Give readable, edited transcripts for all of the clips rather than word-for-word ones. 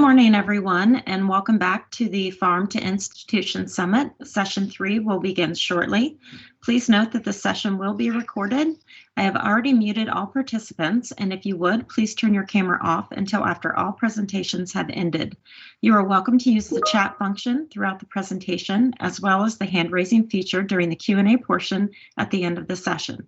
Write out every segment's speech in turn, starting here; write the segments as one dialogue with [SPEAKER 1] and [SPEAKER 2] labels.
[SPEAKER 1] morning, everyone, and welcome back to the Farm to Institution Summit. Session 3 will begin shortly. Please note that the session will be recorded. I have already muted all participants, and if you would, please turn your camera off until after all presentations have ended. You are welcome to use the chat function throughout the presentation, as well as the hand-raising feature during the Q&A portion at the end of the session.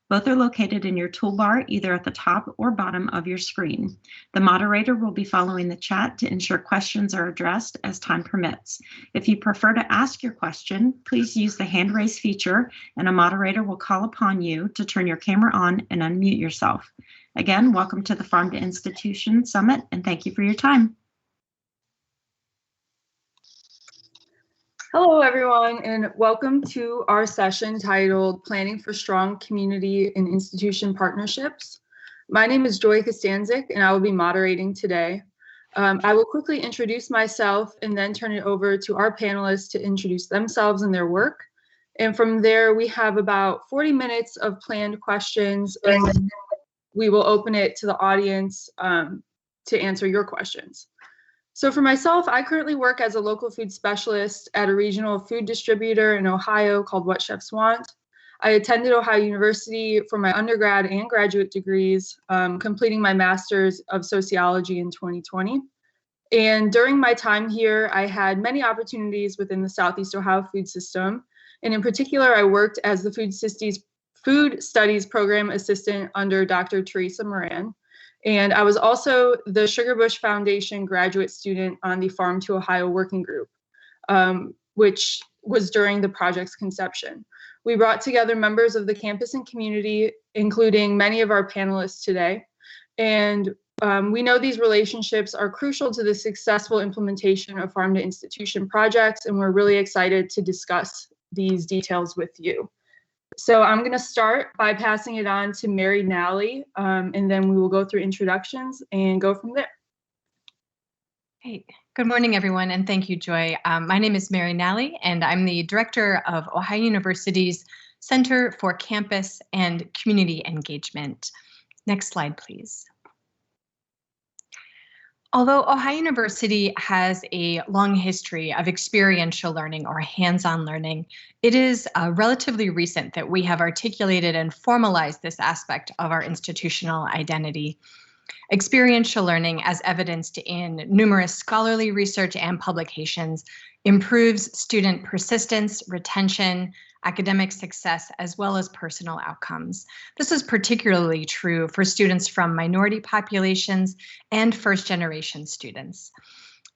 [SPEAKER 1] Both are located in your toolbar, either at the top or bottom of your screen. The moderator will be following the chat to ensure questions are addressed as time permits. If you prefer to ask your question, please use the hand raise feature and a moderator will call upon you to turn your camera on and unmute yourself. Again, welcome to the Farm to Institution Summit and thank you for your time.
[SPEAKER 2] Hello, everyone, and welcome to our session titled Planning for Strong Community and Institution Partnerships. My name is Joy Kostansek, and I will be moderating today. I will quickly introduce myself and then turn it over to our panelists to introduce themselves and their work. And from there, we have about 40 minutes of planned questions, and then we will open it to the audience to answer your questions. So for myself, I currently work as a local food specialist at a regional food distributor in Ohio called What Chefs Want. I attended Ohio University for my undergrad and graduate degrees, completing my master's of sociology in 2020. And during my time here, I had many opportunities within the Southeast Ohio food system. And in particular, I worked as the food studies program assistant under Dr. Teresa Moran. And I was also the Sugar Bush Foundation graduate student on the Farm to Ohio Working Group, which was during the project's conception. We brought together members of the campus and community, including many of our panelists today. And we know these relationships are crucial to the successful implementation of farm to institution projects, and we're really excited to discuss these details with you. So I'm going to start by passing it on to Mary Nally, and then we will go through introductions and go from there.
[SPEAKER 3] Hey, good morning, everyone, and thank you, Joy. My name is Mary Nally, and I'm the director of Ohio University's Center for Campus and Community Engagement. Next slide, please. Although Ohio University has a long history of experiential learning or hands-on learning, it is relatively recent that we have articulated and formalized this aspect of our institutional identity. Experiential learning, as evidenced in numerous scholarly research and publications, improves student persistence, retention, academic success, as well as personal outcomes. This is particularly true for students from minority populations and first-generation students.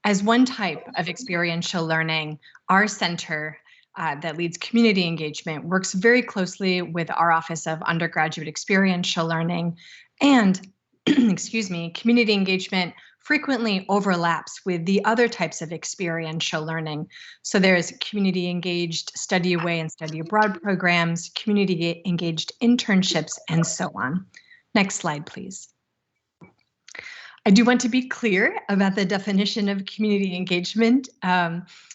[SPEAKER 3] As one type of experiential learning, our center that leads community engagement works very closely with our Office of Undergraduate Experiential Learning, and excuse me, community engagement frequently overlaps with the other types of experiential learning. So there's community engaged study away and study abroad programs, community engaged internships, and so on. Next slide, please. I do want to be clear about the definition of community engagement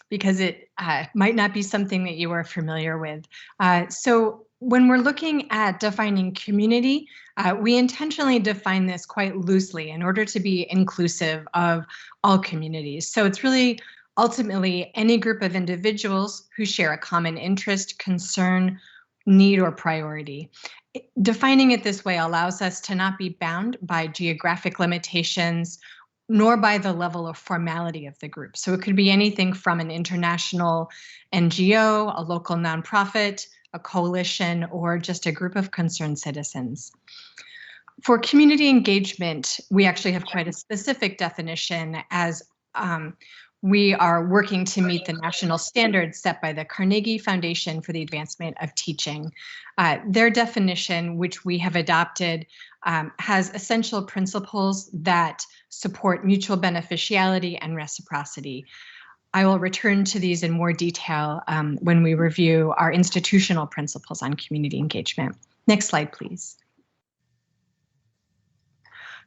[SPEAKER 3] because it might not be something that you are familiar with. So when we're looking at defining community, we intentionally define this quite loosely in order to be inclusive of all communities. So it's really ultimately any group of individuals who share a common interest, concern, need, or priority. Defining it this way allows us to not be bound by geographic limitations, nor by the level of formality of the group. So it could be anything from an international NGO, a local nonprofit, a coalition, or just a group of concerned citizens. For community engagement, we actually have quite a specific definition as we are working to meet the national standards set by the Carnegie Foundation for the Advancement of Teaching. Their definition, which we have adopted, has essential principles that support mutual beneficiality and reciprocity. I will return to these in more detail when we review our institutional principles on community engagement. Next slide, please.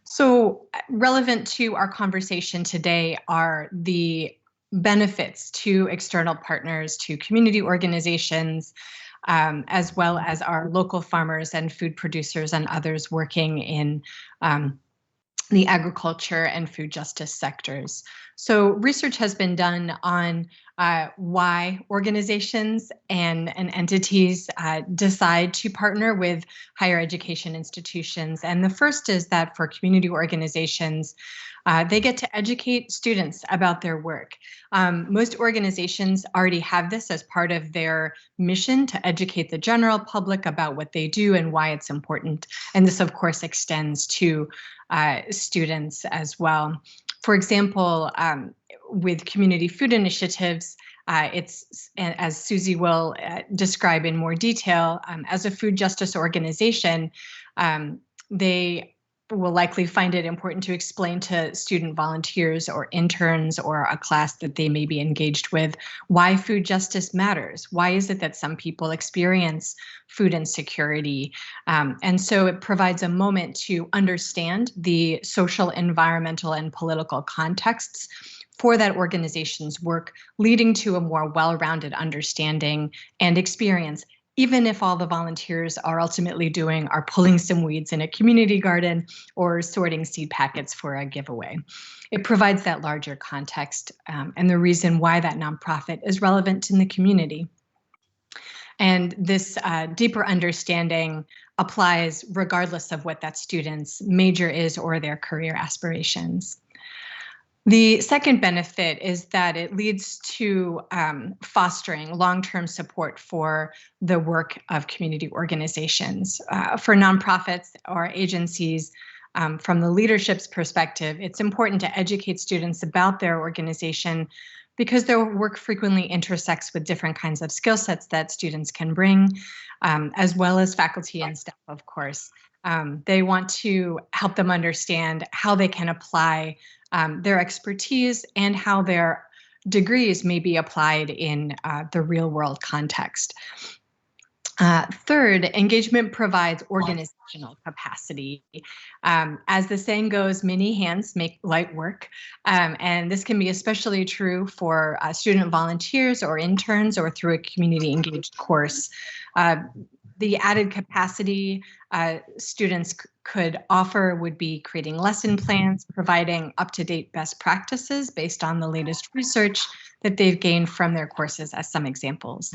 [SPEAKER 3] So relevant to our conversation today are the benefits to external partners, to community organizations, as well as our local farmers and food producers and others working in the agriculture and food justice sectors. So research has been done on why organizations and entities decide to partner with higher education institutions. And the first is that for community organizations, they get to educate students about their work. Most organizations already have this as part of their mission to educate the general public about what they do and why it's important. And this, of course, extends to students as well. For example, with community food initiatives, it's, as Susie will describe in more detail, as a food justice organization, they will likely find it important to explain to student volunteers or interns or a class that they may be engaged with why food justice matters. Why is it that some people experience food insecurity? And so it provides a moment to understand the social, environmental, and political contexts for that organization's work, leading to a more well-rounded understanding and experience, even if all the volunteers are ultimately doing are pulling some weeds in a community garden or sorting seed packets for a giveaway. It provides that larger context and the reason why that nonprofit is relevant in the community. And this deeper understanding applies regardless of what that student's major is or their career aspirations. The second benefit is that it leads to fostering long-term support for the work of community organizations. For nonprofits or agencies, from the leadership's perspective, it's important to educate students about their organization because their work frequently intersects with different kinds of skill sets that students can bring, as well as faculty and staff, of course. They want to help them understand how they can apply their expertise and how their degrees may be applied in the real world context. Third, engagement provides organizational capacity. As the saying goes, many hands make light work. And this can be especially true for student volunteers or interns or through a community engaged course. The added capacity students could offer would be creating lesson plans, providing up-to-date best practices based on the latest research that they've gained from their courses, as some examples.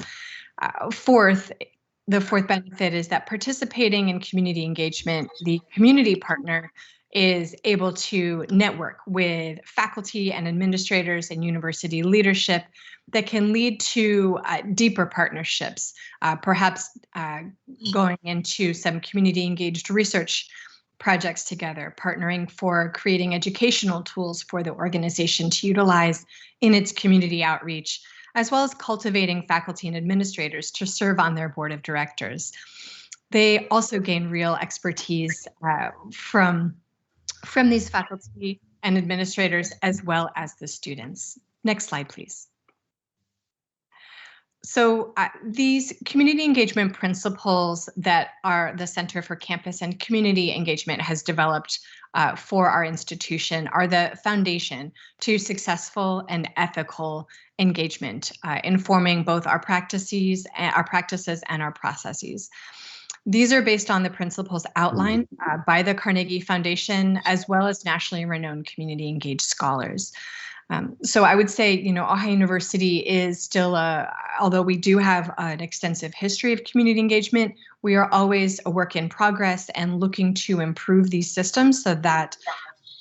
[SPEAKER 3] The fourth benefit is that participating in community engagement, the community partner is able to network with faculty and administrators and university leadership that can lead to deeper partnerships, perhaps going into some community engaged research projects together, partnering for creating educational tools for the organization to utilize in its community outreach, as well as cultivating faculty and administrators to serve on their board of directors. They also gain real expertise from these faculty and administrators, as well as the students. Next slide, please. So these community engagement principles that are the Center for Campus and Community Engagement has developed for our institution are the foundation to successful and ethical engagement, informing both our practices and our processes. These are based on the principles outlined by the Carnegie Foundation, as well as nationally renowned community engaged scholars. So I would say, Ohio University is still although we do have an extensive history of community engagement, we are always a work in progress and looking to improve these systems so that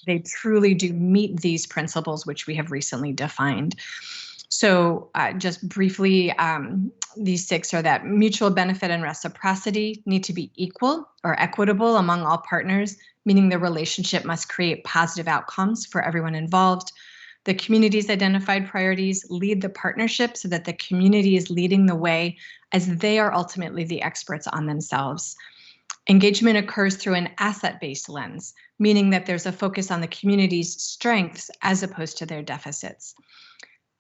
[SPEAKER 3] they truly do meet these principles, which we have recently defined. So just briefly, these six are that mutual benefit and reciprocity need to be equal or equitable among all partners, meaning the relationship must create positive outcomes for everyone involved. The community's identified priorities lead the partnership so that the community is leading the way as they are ultimately the experts on themselves. Engagement occurs through an asset-based lens, meaning that there's a focus on the community's strengths as opposed to their deficits.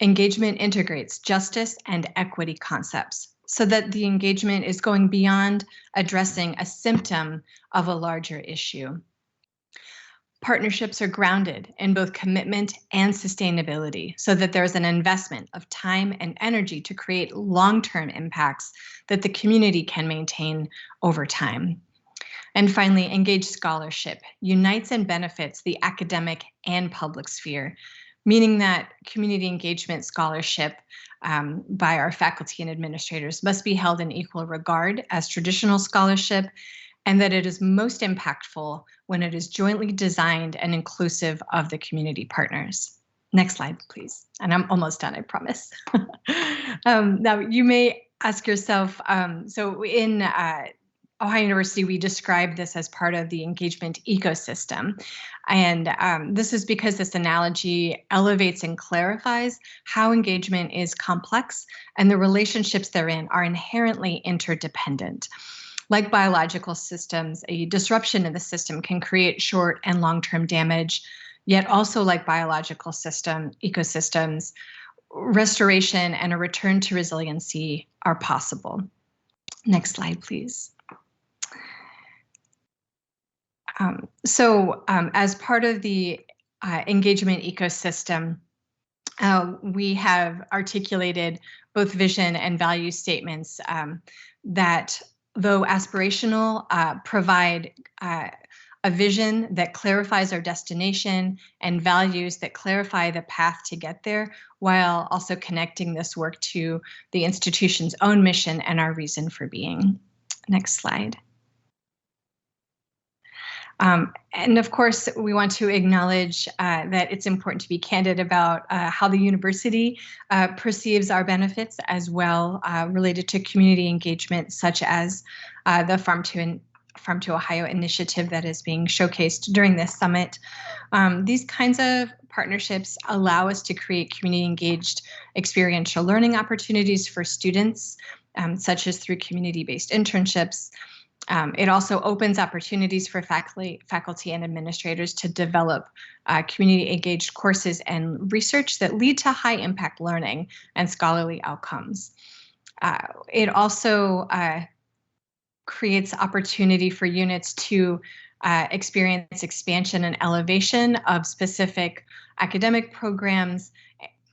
[SPEAKER 3] Engagement integrates justice and equity concepts so that the engagement is going beyond addressing a symptom of a larger issue. Partnerships are grounded in both commitment and sustainability so that there's an investment of time and energy to create long-term impacts that the community can maintain over time. And finally, engaged scholarship unites and benefits the academic and public sphere, meaning that community engagement scholarship by our faculty and administrators must be held in equal regard as traditional scholarship, and that it is most impactful when it is jointly designed and inclusive of the community partners. Next slide, please. And I'm almost done, I promise. Now, you may ask yourself, so in Ohio University, we describe this as part of the engagement ecosystem. And this is because this analogy elevates and clarifies how engagement is complex and the relationships therein are inherently interdependent. Like biological systems, a disruption in the system can create short and long-term damage, yet also like biological ecosystems, restoration and a return to resiliency are possible. Next slide, please. As part of the engagement ecosystem, we have articulated both vision and value statements that, though aspirational, provide a vision that clarifies our destination and values that clarify the path to get there, while also connecting this work to the institution's own mission and our reason for being. Next slide. And of course, we want to acknowledge that it's important to be candid about how the university perceives our benefits as well related to community engagement, such as the Farm to Ohio initiative that is being showcased during this summit. These kinds of partnerships allow us to create community engaged experiential learning opportunities for students, such as through community-based internships. It also opens opportunities for faculty and administrators to develop community-engaged courses and research that lead to high-impact learning and scholarly outcomes. It also creates opportunity for units to experience expansion and elevation of specific academic programs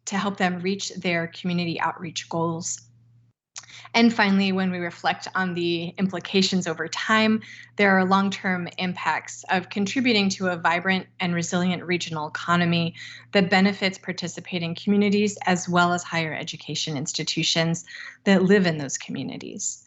[SPEAKER 3] to help them reach their community outreach goals. And finally, when we reflect on the implications over time, there are long-term impacts of contributing to a vibrant and resilient regional economy that benefits participating communities as well as higher education institutions that live in those communities.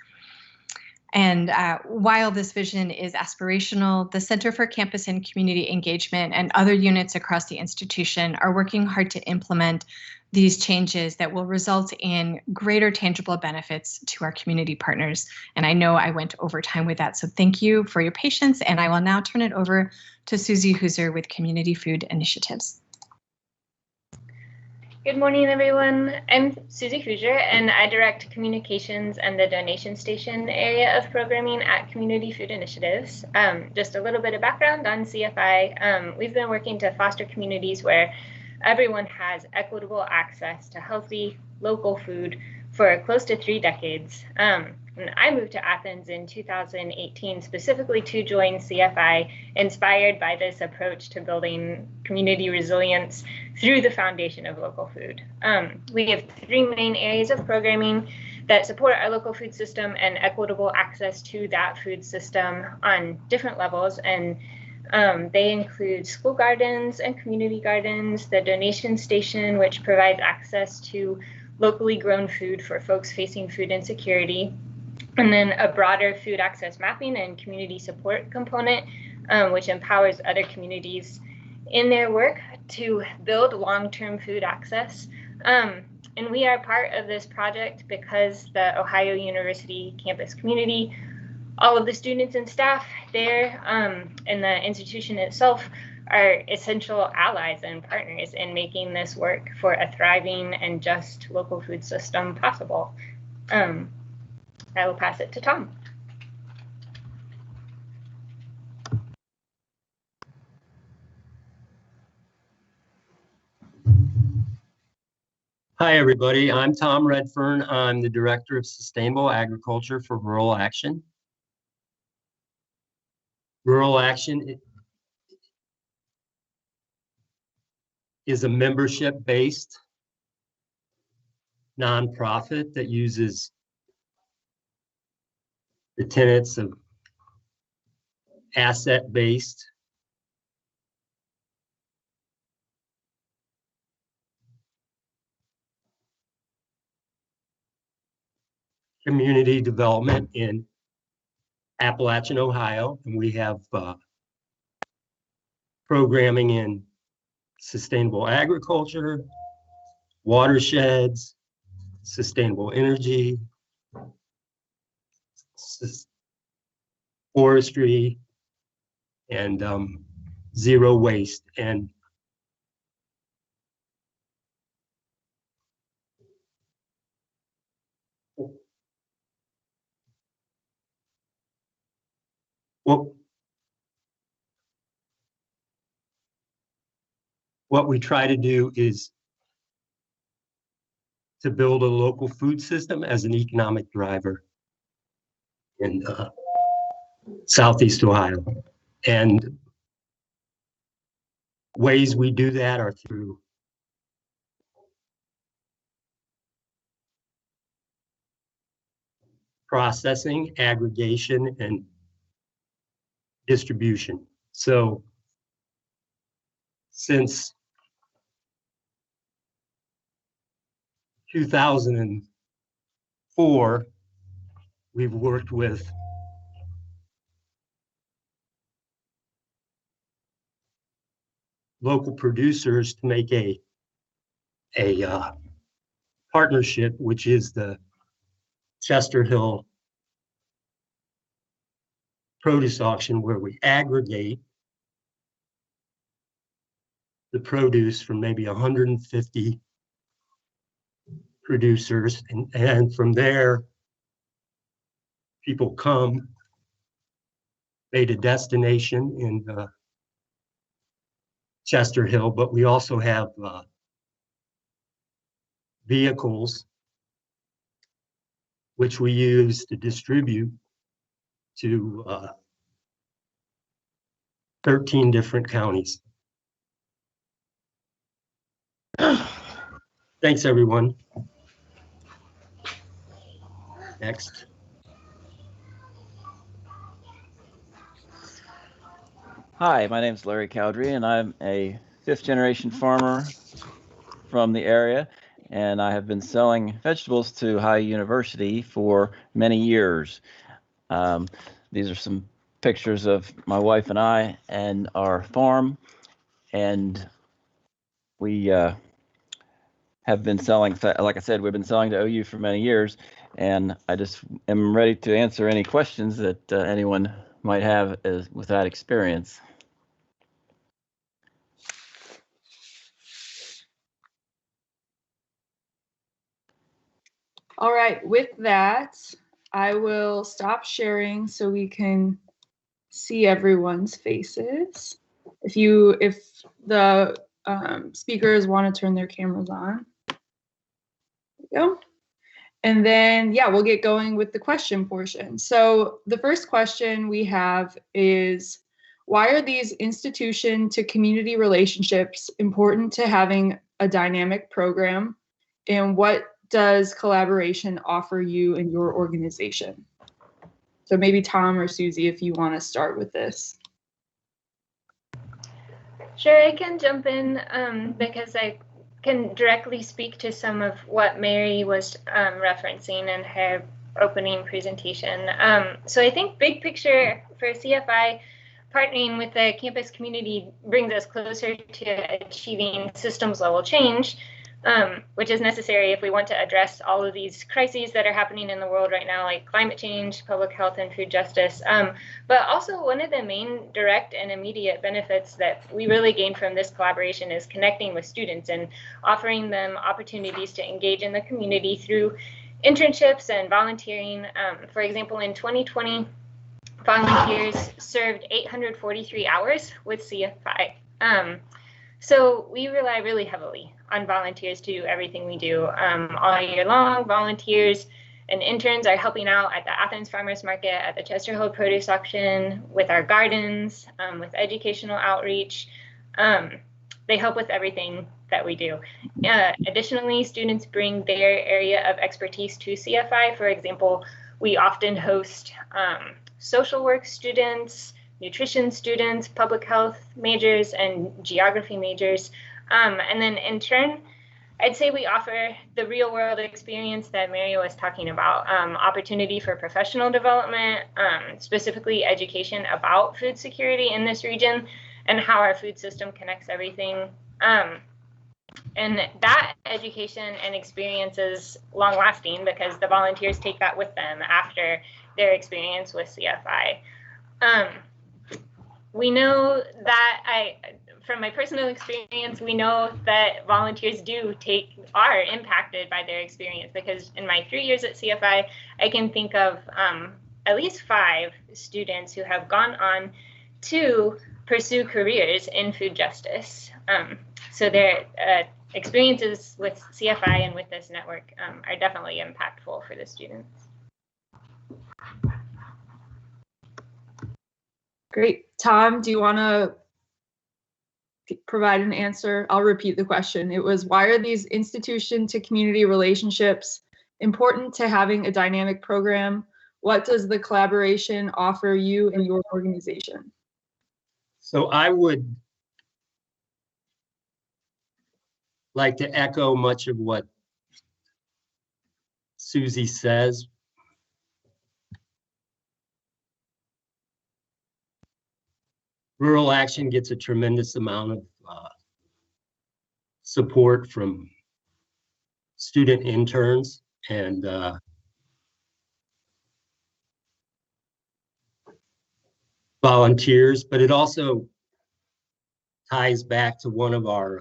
[SPEAKER 3] And while this vision is aspirational, the Center for Campus and Community Engagement and other units across the institution are working hard to implement these changes that will result in greater tangible benefits to our community partners. And I know I went over time with that, so thank you for your patience. And I will now turn it over to Susie Huser with Community Food Initiatives.
[SPEAKER 4] Good morning, everyone. I'm Susie Huser, and I direct communications and the donation station area of programming at Community Food Initiatives. Just a little bit of background on CFI. We've been working to foster communities where everyone has equitable access to healthy, local food for close to 3 decades. And I moved to Athens in 2018 specifically to join CFI, inspired by this approach to building community resilience through the foundation of local food. We have 3 main areas of programming that support our local food system and equitable access to that food system on different levels. And they include school gardens and community gardens, the donation station, which provides access to locally grown food for folks facing food insecurity, and then a broader food access mapping and community support component, which empowers other communities in their work to build long-term food access. And we are part of this project because the Ohio University campus community, all of the students and staff there, and the institution itself are essential allies and partners in making this work for a thriving and just local food system possible. I will pass it to Tom.
[SPEAKER 5] Hi, everybody. I'm Tom Redfern. I'm the Director of Sustainable Agriculture for Rural Action. Rural Action is a membership-based nonprofit that uses the tenets of asset-based, community development in Appalachian, Ohio, and we have programming in sustainable agriculture, watersheds, sustainable energy, forestry, and zero waste. And what we try to do is to build a local food system as an economic driver in Southeast Ohio. And ways we do that are through processing, aggregation, and distribution. So since 2004, we've worked with local producers to make a partnership, which is the Chesterhill Produce Auction, where we aggregate the produce from maybe 150 producers, and from there, people come, made a destination in Chesterhill, but we also have vehicles which we use to distribute to 13 different counties. Thanks, everyone. Next.
[SPEAKER 6] Hi, my name is Larry Cowdery, and I'm a fifth-generation farmer from the area, and I have been selling vegetables to Ohio University for many years. These are some pictures of my wife and I and our farm, and we have been selling, like I said, we've been selling to OU for many years, and I just am ready to answer any questions that anyone might have with that experience.
[SPEAKER 2] All right, with that, I will stop sharing so we can see everyone's faces. If the speakers want to turn their cameras on. There we go. And then, yeah, we'll get going with the question portion. So the first question we have is, why are these institution to community relationships important to having a dynamic program? And what does collaboration offer you and your organization? So maybe Tom or Susie, if you want to start with this.
[SPEAKER 4] Sure, I can jump in because I can directly speak to some of what Mary was referencing in her opening presentation. So I think big picture for CFI, partnering with the campus community brings us closer to achieving systems level change, which is necessary if we want to address all of these crises that are happening in the world right now, like climate change, public health, and food justice. But also one of the main direct and immediate benefits that we really gain from this collaboration is connecting with students and offering them opportunities to engage in the community through internships and volunteering. For example, in 2020, volunteers served 843 hours with CFI. So we rely really heavily on volunteers to do everything we do. All year long, volunteers and interns are helping out at the Athens Farmers Market, at the Chesterhill Produce Auction, with our gardens, with educational outreach. They help with everything that we do. Additionally, students bring their area of expertise to CFI. For example, we often host social work students, nutrition students, public health majors, and geography majors. And then in turn, I'd say we offer the real world experience that Mary was talking about, opportunity for professional development, specifically education about food security in this region and how our food system connects everything. And that education and experience is long lasting because the volunteers take that with them after their experience with CFI. We know that from my personal experience, we know that volunteers are impacted by their experience, because in my 3 years at CFI, I can think of at least 5 students who have gone on to pursue careers in food justice. So their experiences with CFI and with this network are definitely impactful for the students.
[SPEAKER 2] Great. Tom, do you want to provide an answer? I'll repeat the question. It was, why are these institution to community relationships important to having a dynamic program? What does the collaboration offer you and your organization?
[SPEAKER 5] So I would like to echo much of what Susie says. Rural Action gets a tremendous amount of support from student interns and volunteers, but it also ties back to one of our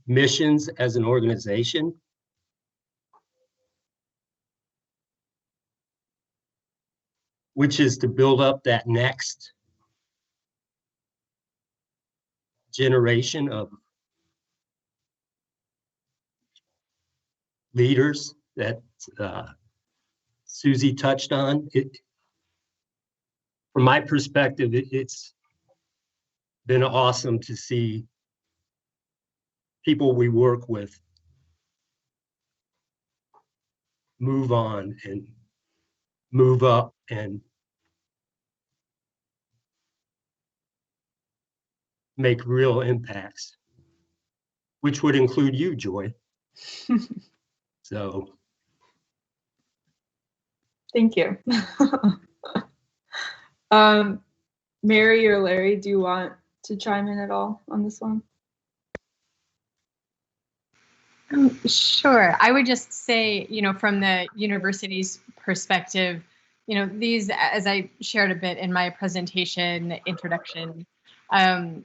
[SPEAKER 5] missions as an organization. Which is to build up that next generation of leaders that Susie touched on. From my perspective, it's been awesome to see people we work with move on and move up and make real impacts, which would include you, Joy. So.
[SPEAKER 2] Thank you. Mary or Larry, do you want to chime in at all on this one?
[SPEAKER 3] Sure. I would just say, from the university's perspective, these, as I shared a bit in my presentation introduction,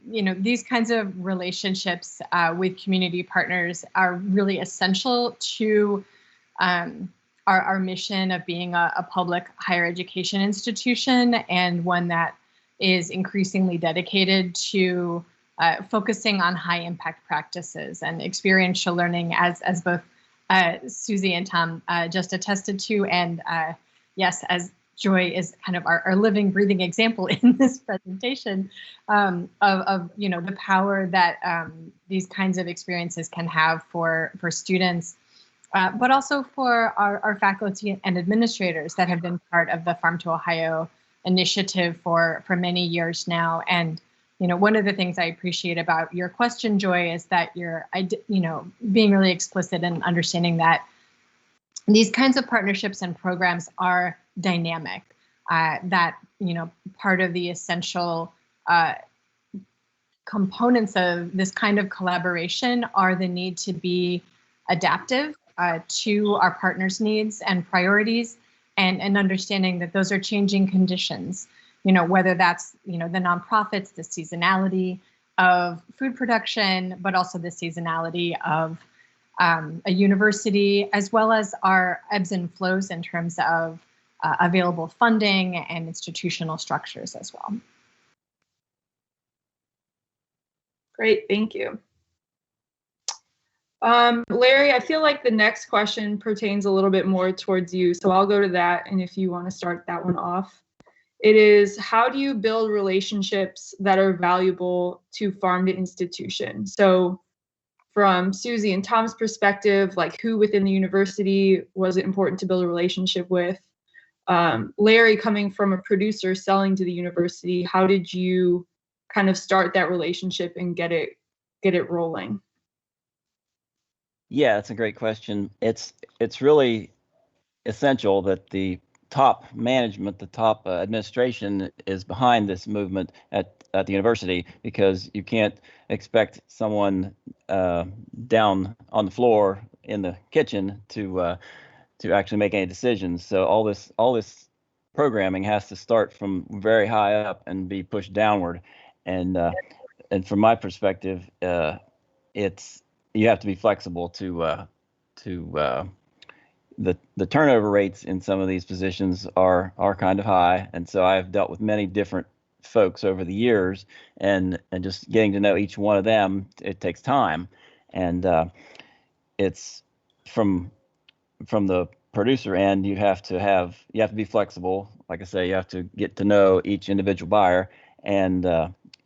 [SPEAKER 3] these kinds of relationships with community partners are really essential to our mission of being a public higher education institution, and one that is increasingly dedicated to focusing on high impact practices and experiential learning, as both Susie and Tom just attested to. And yes, as Joy is kind of our living, breathing example in this presentation of the power that these kinds of experiences can have for students, but also for our faculty and administrators that have been part of the Farm to Ohio initiative for many years now. And one of the things I appreciate about your question, Joy, is that you're being really explicit and understanding that these kinds of partnerships and programs are dynamic, that part of the essential components of this kind of collaboration are the need to be adaptive to our partners' needs and priorities, and understanding that those are changing conditions, whether that's, the nonprofits, the seasonality of food production, but also the seasonality of a university, as well as our ebbs and flows in terms of available funding and institutional structures as well.
[SPEAKER 2] Great, thank you. Larry, I feel like the next question pertains a little bit more towards you, so I'll go to that, and if you want to start that one off. It is, how do you build relationships that are valuable to farm to institution? So from Susie and Tom's perspective, like who within the university was it important to build a relationship with? Larry, coming from a producer selling to the university, how did you kind of start that relationship and get it rolling?
[SPEAKER 6] Yeah, that's a great question. It's really essential that the top management, the top administration is behind this movement at the university, because you can't expect someone down on the floor in the kitchen to actually make any decisions. So all this programming has to start from very high up and be pushed downward. And from my perspective, it's you have to be flexible to the turnover rates in some of these positions are kind of high, and so I've dealt with many different folks over the years, and just getting to know each one of them, it takes time, and it's from the producer end, you have to be flexible. Like I say, you have to get to know each individual buyer, and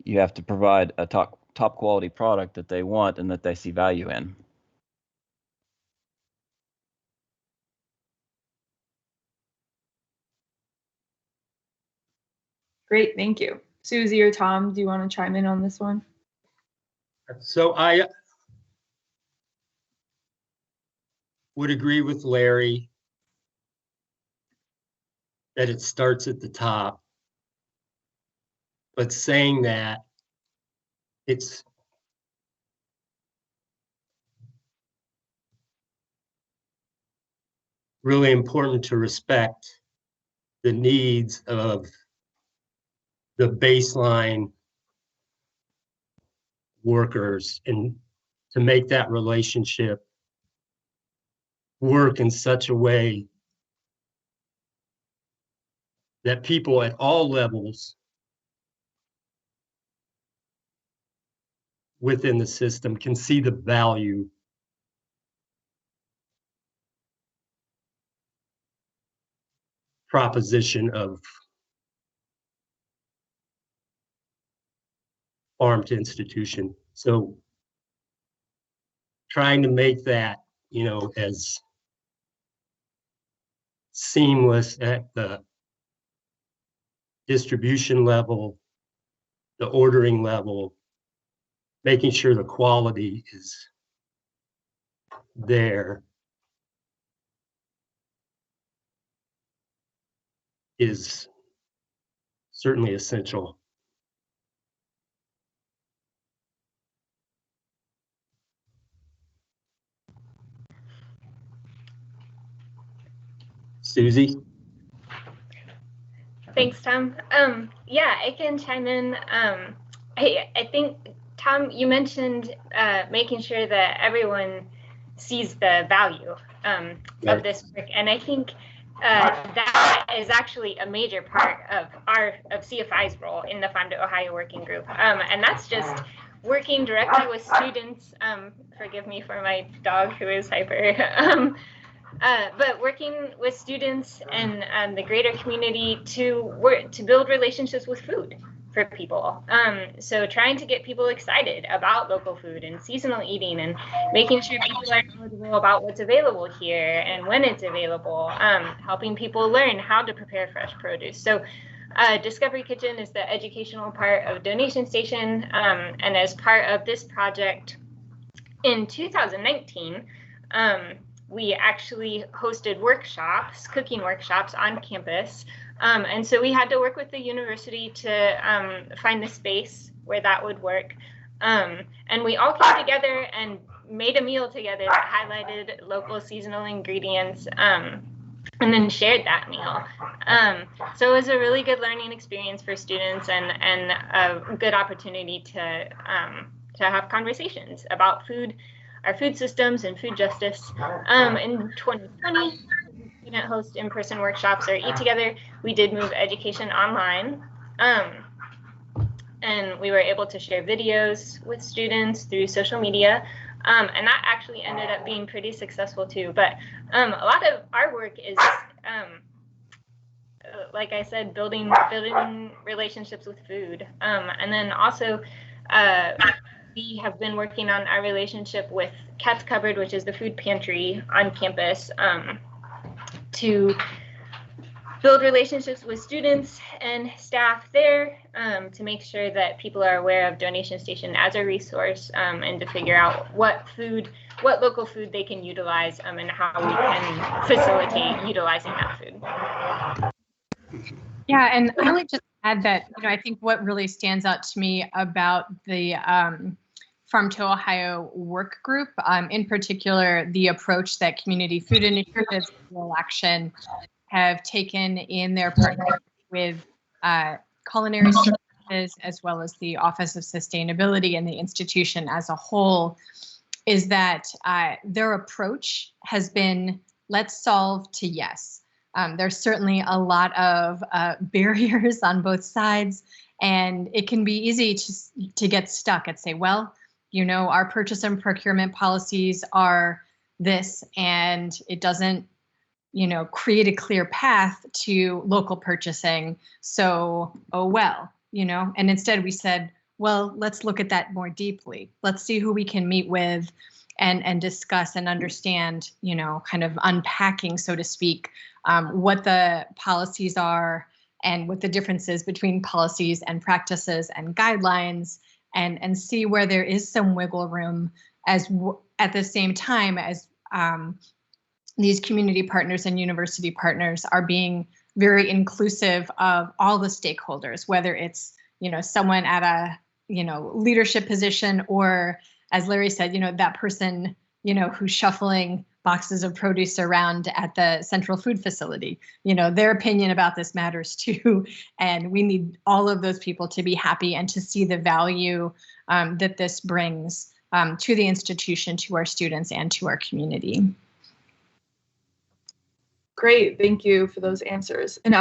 [SPEAKER 6] you have to provide a top quality product that they want and that they see value in.
[SPEAKER 2] Great, thank you. Susie or Tom, do you want to chime in on this one?
[SPEAKER 5] So I would agree with Larry that it starts at the top, but saying that, it's really important to respect the needs of the baseline workers and to make that relationship work in such a way that people at all levels within the system can see the value proposition of farm to institution. So trying to make that, as seamless at the distribution level, the ordering level, making sure the quality is there is certainly essential. Susie?
[SPEAKER 4] Thanks, Tom. Yeah, I can chime in. I think, Tom, you mentioned making sure that everyone sees the value of this work, and I think that is actually a major part of CFI's role in the Farm to Ohio Working Group, and that's just working directly with students. Forgive me for my dog who is hyper. But working with students and the greater community to build relationships with food for people. So trying to get people excited about local food and seasonal eating, and making sure people are knowledgeable about what's available here and when it's available, helping people learn how to prepare fresh produce. So Discovery Kitchen is the educational part of Donation Station, and as part of this project in 2019, we actually hosted cooking workshops on campus. And so we had to work with the university to find the space where that would work. And we all came together and made a meal together that highlighted local seasonal ingredients, and then shared that meal. So it was a really good learning experience for students, and a good opportunity to have conversations about food, our food systems and food justice. In 2020, we didn't host in-person workshops or eat together. We did move education online, and we were able to share videos with students through social media, and that actually ended up being pretty successful too. But a lot of our work is, like I said, building relationships with food, and then also we have been working on our relationship with Cat's Cupboard, which is the food pantry on campus, to build relationships with students and staff there to make sure that people are aware of Donation Station as a resource and to figure out what local food they can utilize and how we can facilitate utilizing that food.
[SPEAKER 3] Yeah, and I would just add that, I think what really stands out to me about the Farm to Ohio work group, in particular, the approach that Community Food Initiatives Action have taken in their partnership with culinary services, as well as the Office of Sustainability and the institution as a whole, is that their approach has been, let's solve to yes. There's certainly a lot of barriers on both sides, and it can be easy to get stuck and say, well, our purchase and procurement policies are this, and it doesn't create a clear path to local purchasing. So, oh well, and instead we said, well, let's look at that more deeply. Let's see who we can meet with and discuss and understand, kind of unpacking, so to speak, what the policies are and what the differences between policies and practices and guidelines, and see where there is some wiggle room at the same time as these community partners and university partners are being very inclusive of all the stakeholders, whether it's, someone at a, leadership position, or as Larry said, that person, who's shuffling boxes of produce around at the central food facility. Their opinion about this matters too. And we need all of those people to be happy and to see the value that this brings to the institution, to our students, and to our community.
[SPEAKER 2] Great, thank you for those answers. And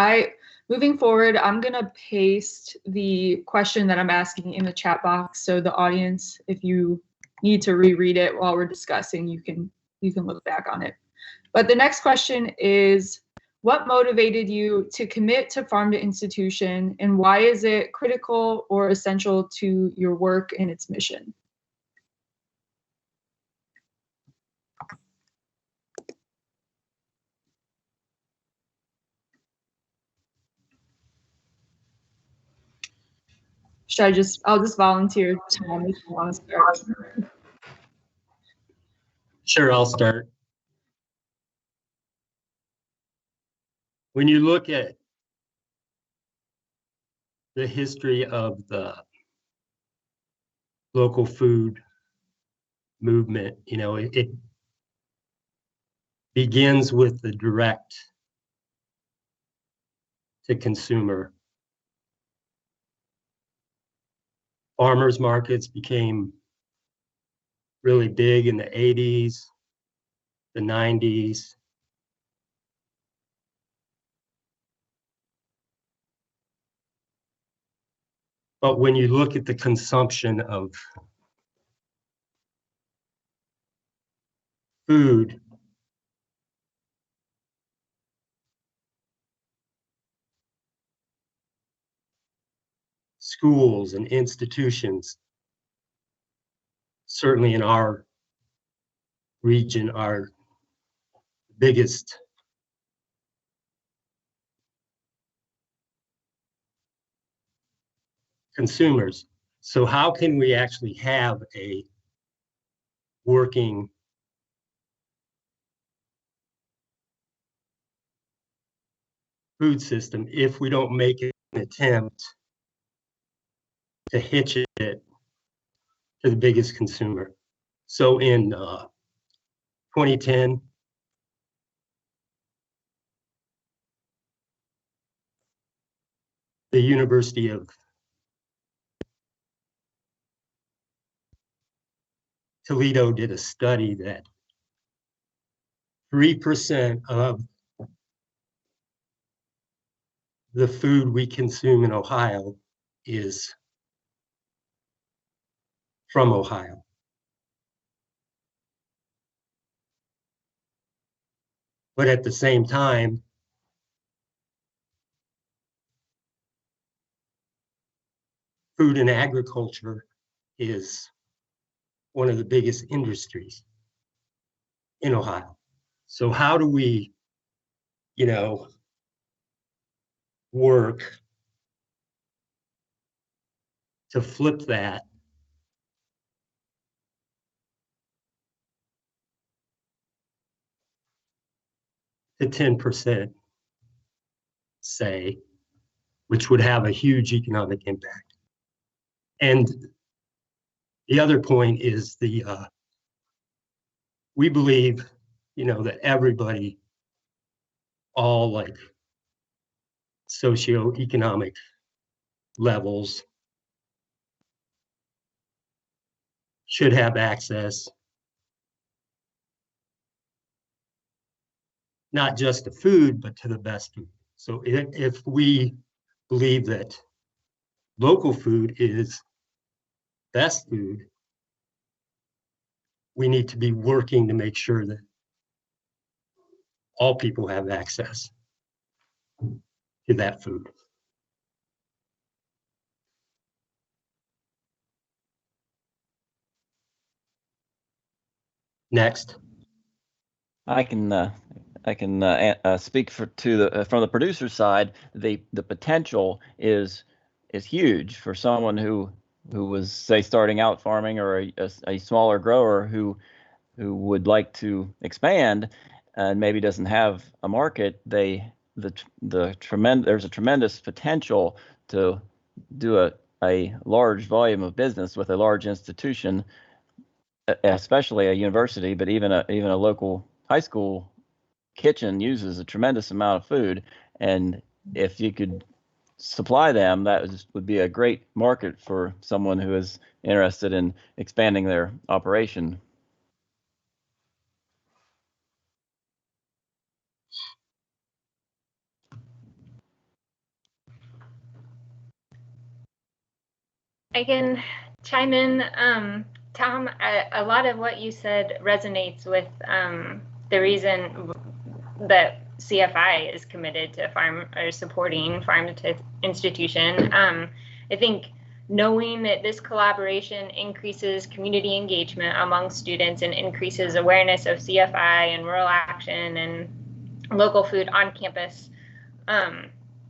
[SPEAKER 2] moving forward, I'm gonna paste the question that I'm asking in the chat box. So the audience, if you need to reread it while we're discussing, you can look back on it. But the next question is, what motivated you to commit to Farm to Institution, and why is it critical or essential to your work and its mission? I'll just volunteer Tom if you want to start.
[SPEAKER 5] Sure, I'll start. When you look at the history of the local food movement, it begins with the direct to consumer. Farmers markets became really big in the 80s, the 90s. But when you look at the consumption of food, schools and institutions, certainly in our region, are the biggest consumers. So how can we actually have a working food system if we don't make an attempt to hitch it to the biggest consumer? So in 2010, the University of Toledo did a study that 3% of the food we consume in Ohio is from Ohio. But at the same time, food and agriculture is one of the biggest industries in Ohio. So how do we, work to flip that to 10%, say, which would have a huge economic impact. And the other point is we believe, that everybody, all like socioeconomic levels, should have access not just to food, but to the best food. So if we believe that local food is best food, we need to be working to make sure that all people have access to that food. Next.
[SPEAKER 6] I can speak from the producer side. The potential is huge for someone who was, say, starting out farming, or a smaller grower who would like to expand and maybe doesn't have a market. There's a tremendous potential to do a large volume of business with a large institution, especially a university, but even a local high school kitchen uses a tremendous amount of food, and if you could supply them, that would be a great market for someone who is interested in expanding their operation.
[SPEAKER 4] I can chime in. Tom, a lot of what you said resonates with the reason that CFI is committed to supporting farm to institution. I think knowing that this collaboration increases community engagement among students and increases awareness of CFI and rural action and local food on campus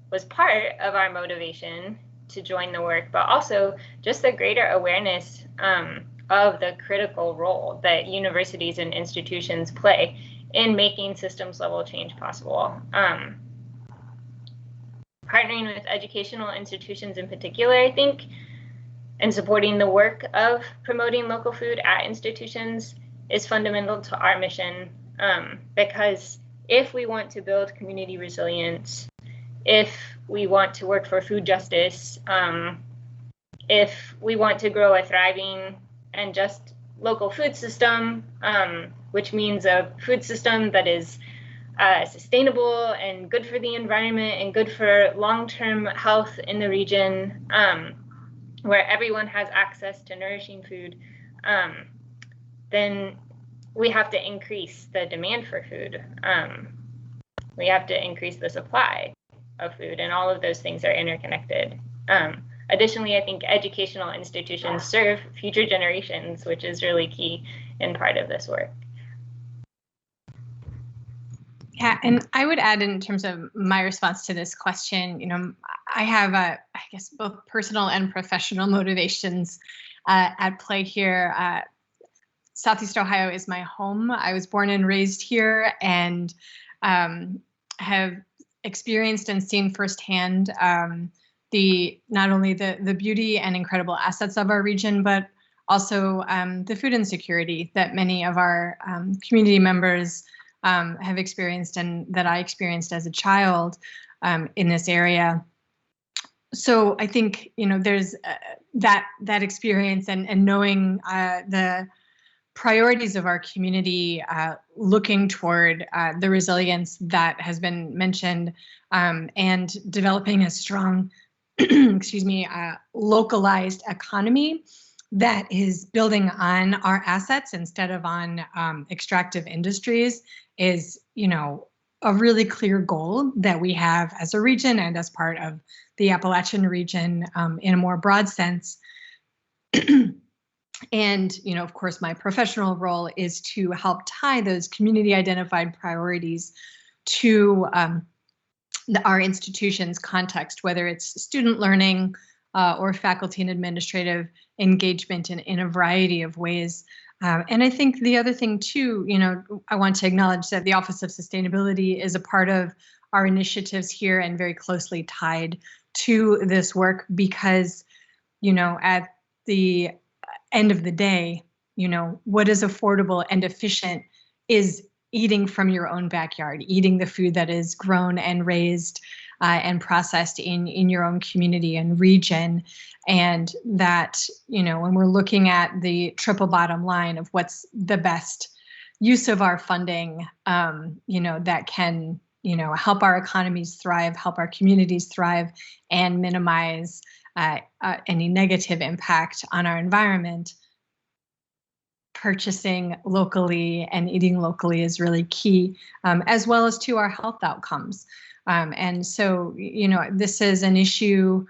[SPEAKER 4] was part of our motivation to join the work, but also just the greater awareness of the critical role that universities and institutions play in making systems level change possible. Partnering with educational institutions in particular, I think, and supporting the work of promoting local food at institutions is fundamental to our mission, because if we want to build community resilience, if we want to work for food justice, if we want to grow a thriving and just local food system, which means a food system that is sustainable and good for the environment and good for long-term health in the region, where everyone has access to nourishing food, then we have to increase the demand for food. We have to increase the supply of food, and all of those things are interconnected. Additionally, I think educational institutions serve future generations, which is really key in part of this work.
[SPEAKER 3] Yeah, and I would add, in terms of my response to this question, I have, I guess, both personal and professional motivations at play here. Southeast Ohio is my home. I was born and raised here, and have experienced and seen firsthand not only the beauty and incredible assets of our region, but also the food insecurity that many of our community members have experienced, and that I experienced as a child in this area. So I think there's that experience, and knowing the priorities of our community, looking toward the resilience that has been mentioned, and developing a strong, localized economy that is building on our assets instead of on extractive industries is, a really clear goal that we have as a region and as part of the Appalachian region in a more broad sense. And, of course, my professional role is to help tie those community identified priorities to our institution's context, whether it's student learning or faculty and administrative engagement in a variety of ways. And I think the other thing too, I want to acknowledge that the Office of Sustainability is a part of our initiatives here and very closely tied to this work because, at the end of the day, what is affordable and efficient is eating from your own backyard, eating the food that is grown and raised and processed in your own community and region. And that, when we're looking at the triple bottom line of what's the best use of our funding, that can, help our economies thrive, help our communities thrive, and minimize any negative impact on our environment, purchasing locally and eating locally is really key, as well as to our health outcomes. And so, this is an issue,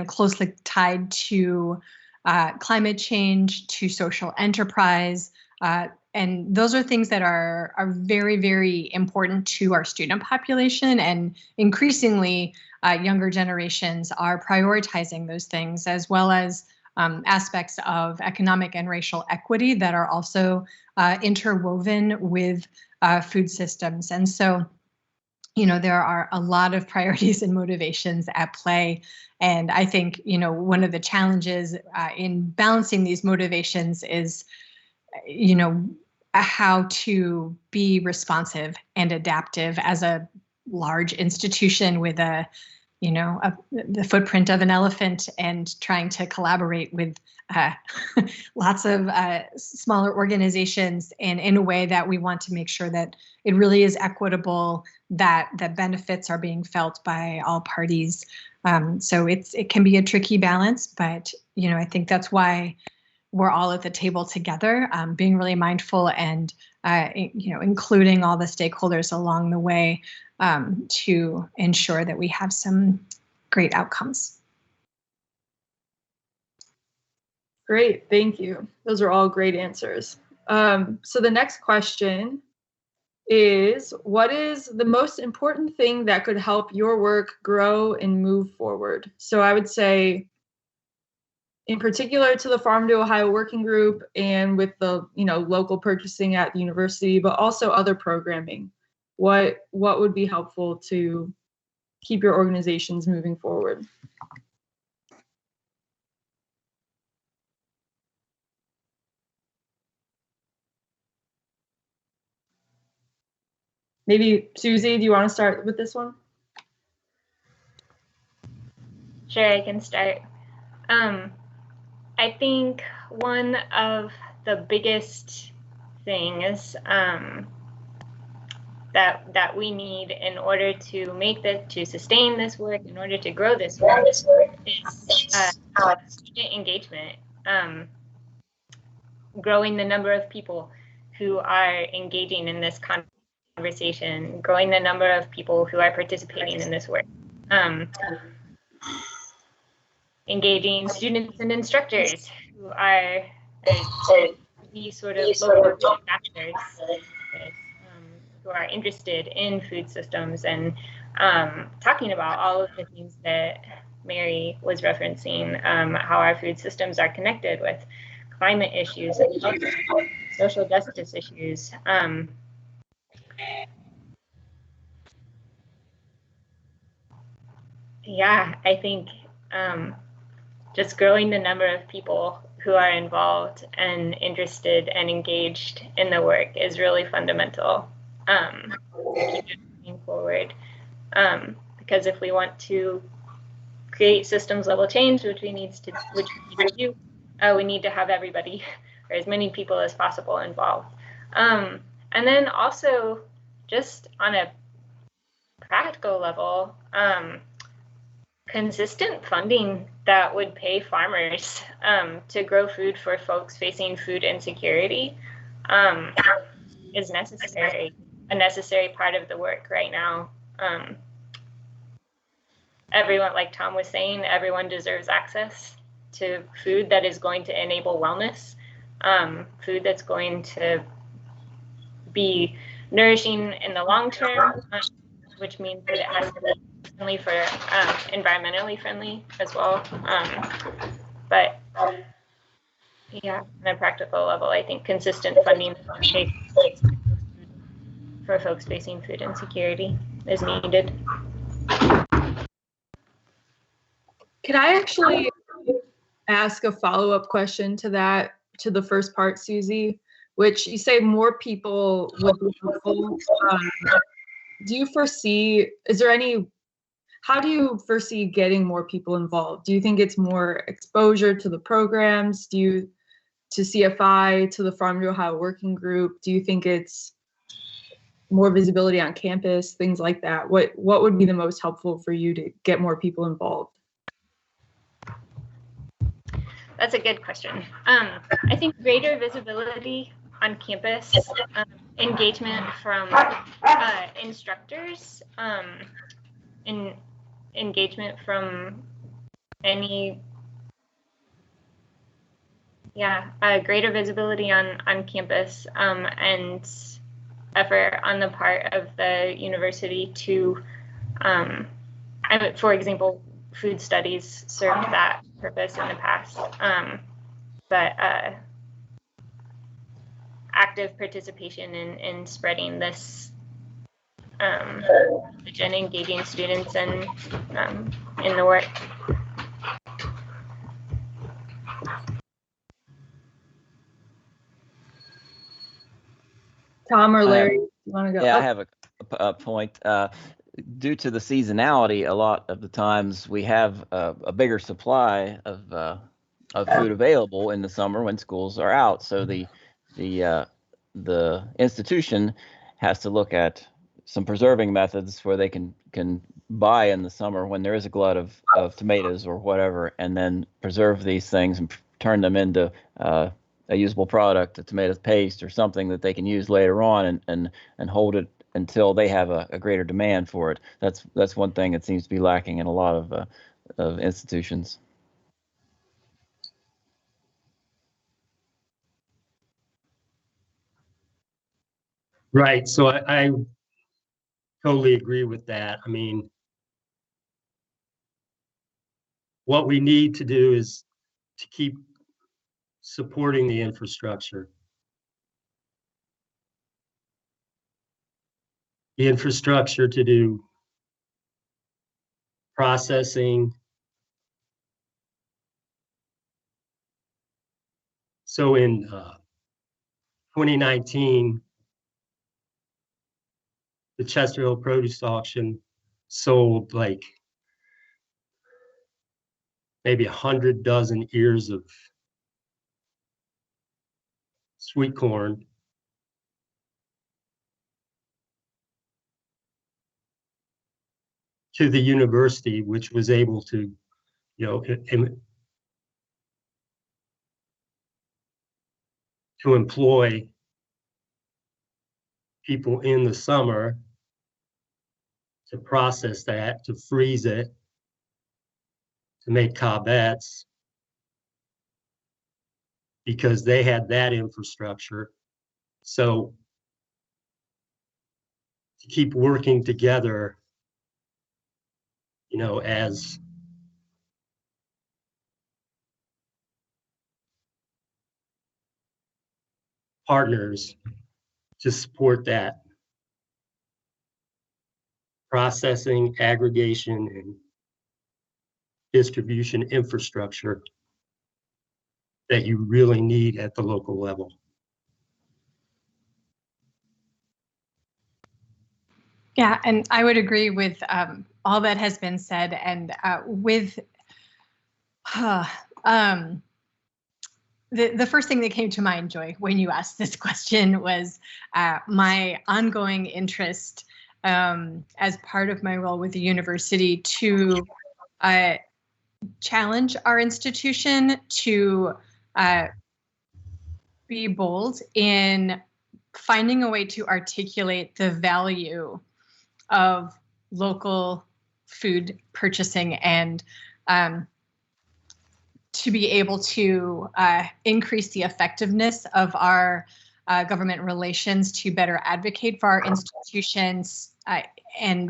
[SPEAKER 3] closely tied to climate change, to social enterprise. And those are things that are very, very important to our student population. And increasingly, younger generations are prioritizing those things, as well as aspects of economic and racial equity that are also interwoven with food systems. And so, there are a lot of priorities and motivations at play. And I think, one of the challenges in balancing these motivations is, how to be responsive and adaptive as a large institution with the footprint of an elephant, and trying to collaborate with lots of smaller organizations in a way that we want to make sure that it really is equitable, that the benefits are being felt by all parties. So it can be a tricky balance, but I think that's why we're all at the table together, being really mindful and including all the stakeholders along the way to ensure that we have some great outcomes.
[SPEAKER 2] Great, thank you. Those are all great answers. So the next question is, what is the most important thing that could help your work grow and move forward? So I would say, in particular to the Farm to Ohio Working Group and with the local purchasing at the university, but also other programming, what would be helpful to keep your organizations moving forward? Maybe Susie, do you want to start with this one?
[SPEAKER 4] Sure, I can start. I think one of the biggest things that we need in order to sustain this work, in order to grow this work, is student engagement. Growing the number of people who are engaging in this conversation, growing the number of people who are participating in this work. Engaging students and instructors who are these sort of local factors who are interested in food systems, and talking about all of the things that Mary was referencing, how our food systems are connected with climate issues and social justice issues. Yeah, I think just growing the number of people who are involved and interested and engaged in the work is really fundamental to keep it moving forward. Because if we want to create systems level change, which we need to do, we need to have everybody, or as many people as possible, involved. And then also, just on a practical level, consistent funding that would pay farmers to grow food for folks facing food insecurity is a necessary part of the work right now. Everyone, like Tom was saying, everyone deserves access to food that is going to enable wellness, food that's going to be nourishing in the long term, which means that it has to be friendly for environmentally friendly as well. But yeah, on a practical level, I think consistent funding for folks facing food insecurity is needed.
[SPEAKER 2] Could I actually ask a follow-up question to that, to the first part, Susie, which you say more people would be helpful. Do you foresee, how do you foresee getting more people involved? Do you think it's more exposure to the programs? To CFI, to the Farm to Ohio Working Group? Do you think it's more visibility on campus, things like that? What would be the most helpful for you to get more people involved?
[SPEAKER 4] That's a good question. I think greater visibility on campus, engagement from instructors, and engagement from any, greater visibility on campus, and effort on the part of the university to, for example, food studies served that purpose in the past, but active participation in spreading this knowledge and engaging students in the work.
[SPEAKER 2] Tom or Larry, you want to go?
[SPEAKER 6] Yeah, I have a point. Due to the seasonality, a lot of the times we have a bigger supply of food available in the summer when schools are out. So the institution has to look at some preserving methods where they can buy in the summer when there is a glut of tomatoes or whatever, and then preserve these things and turn them into a usable product, a tomato paste or something that they can use later on, and hold it until they have a greater demand for it. That's one thing that seems to be lacking in a lot of institutions.
[SPEAKER 5] Right. So I totally agree with that. I mean, what we need to do is to keep supporting the infrastructure. The infrastructure to do processing. So in 2019, the Chesterhill Produce Auction sold like maybe 100 dozen ears of sweet corn to the university, which was able to, to employ people in the summer to process that, to freeze it, to make cobettes, because they had that infrastructure. So to keep working together, as partners to support that processing, aggregation, and distribution infrastructure that you really need at the local level.
[SPEAKER 3] Yeah, and I would agree with all that has been said, and with the first thing that came to mind, Joy, when you asked this question was my ongoing interest as part of my role with the university to challenge our institution to be bold in finding a way to articulate the value of local food purchasing and to be able to increase the effectiveness of our government relations to better advocate for our institutions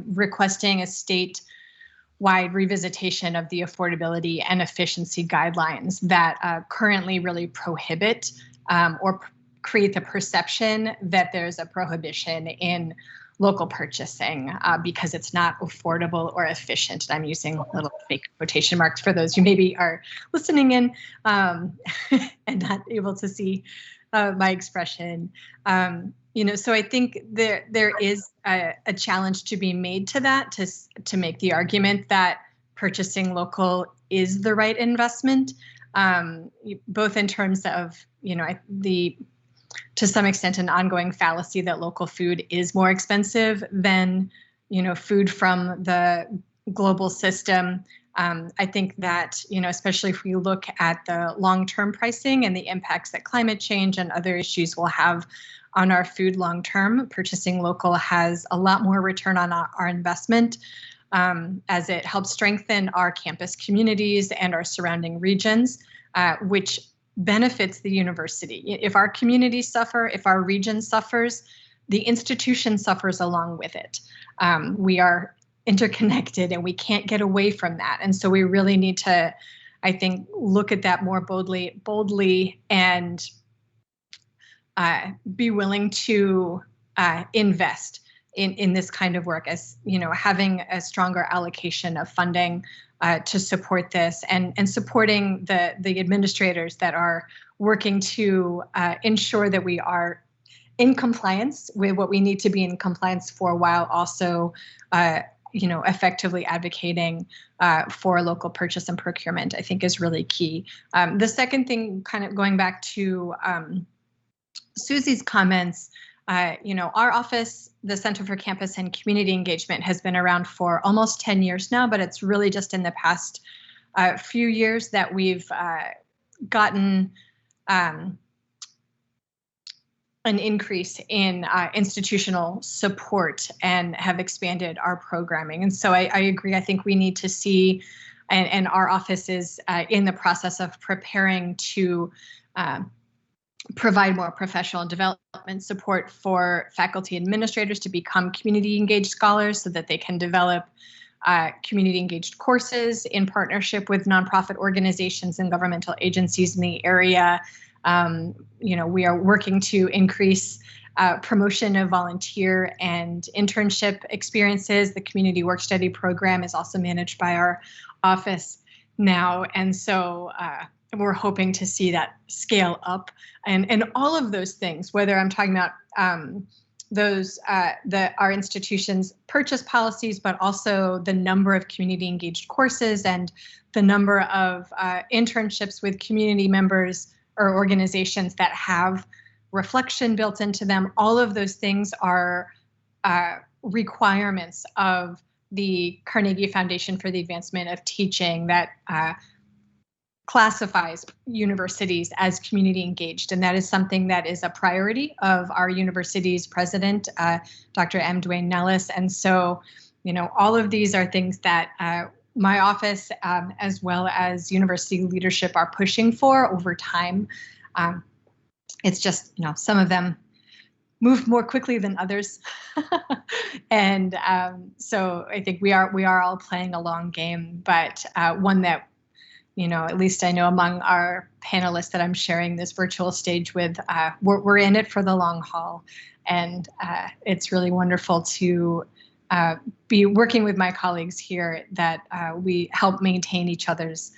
[SPEAKER 3] requesting a state-wide revisitation of the affordability and efficiency guidelines that currently really prohibit or create the perception that there's a prohibition in local purchasing because it's not affordable or efficient. I'm using little fake quotation marks for those who maybe are listening in and not able to see my expression. So I think there is a challenge to be made to that, to make the argument that purchasing local is the right investment, both in terms of, to some extent, an ongoing fallacy that local food is more expensive than, food from the global system. I think that, especially if we look at the long-term pricing and the impacts that climate change and other issues will have on our food long-term, purchasing local has a lot more return on our investment, as it helps strengthen our campus communities and our surrounding regions, which benefits the university. If our communities suffer, if our region suffers, the institution suffers along with it. We are interconnected and we can't get away from that. And so we really need to, I think, look at that more boldly and be willing to invest in this kind of work, as having a stronger allocation of funding to support this, and supporting the administrators that are working to ensure that we are in compliance with what we need to be in compliance for, while also effectively advocating for local purchase and procurement, I think is really key. The second thing, kind of going back to Susie's comments, our office, the Center for Campus and Community Engagement, has been around for almost 10 years now, but it's really just in the past few years that we've gotten an increase in institutional support and have expanded our programming. And so I agree. I think we need to see, and our office is in the process of preparing to provide more professional development support for faculty administrators to become community engaged scholars, so that they can develop community engaged courses in partnership with nonprofit organizations and governmental agencies in the area. We are working to increase promotion of volunteer and internship experiences. The community work study program is also managed by our office now. And so we're hoping to see that scale up, and all of those things, whether I'm talking about our institution's purchase policies, but also the number of community engaged courses and the number of internships with community members or organizations that have reflection built into them. All of those things are requirements of the Carnegie Foundation for the Advancement of Teaching that classifies universities as community engaged. And that is something that is a priority of our university's president, Dr. M. Duane Nellis. And so, all of these are things that my office, as well as university leadership, are pushing for over time. It's just, some of them move more quickly than others. And so I think we are all playing a long game, but one that, at least I know among our panelists that I'm sharing this virtual stage with, we're in it for the long haul. And it's really wonderful to be working with my colleagues here, that we help maintain each other's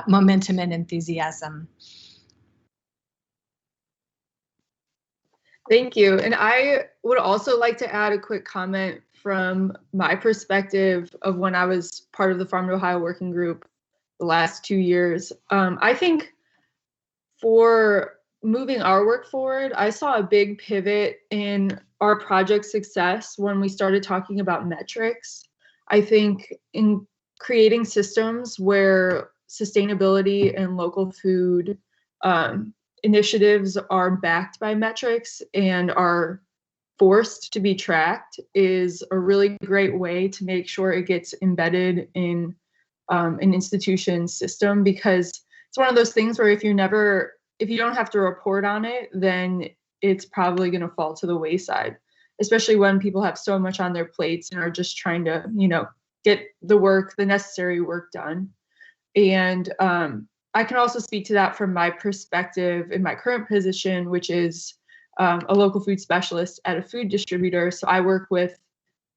[SPEAKER 3] momentum and enthusiasm.
[SPEAKER 2] Thank you. And I would also like to add a quick comment from my perspective of when I was part of the Farm to Ohio working group the last 2 years. I think for moving our work forward, I saw a big pivot in our project success when we started talking about metrics. I think in creating systems where sustainability and local food initiatives are backed by metrics and are forced to be tracked is a really great way to make sure it gets embedded in an institution's system, because it's one of those things where if you don't have to report on it, then it's probably going to fall to the wayside. especially when people have so much on their plates and are just trying to, get the necessary work done. And I can also speak to that from my perspective in my current position, which is a local food specialist at a food distributor. So I work with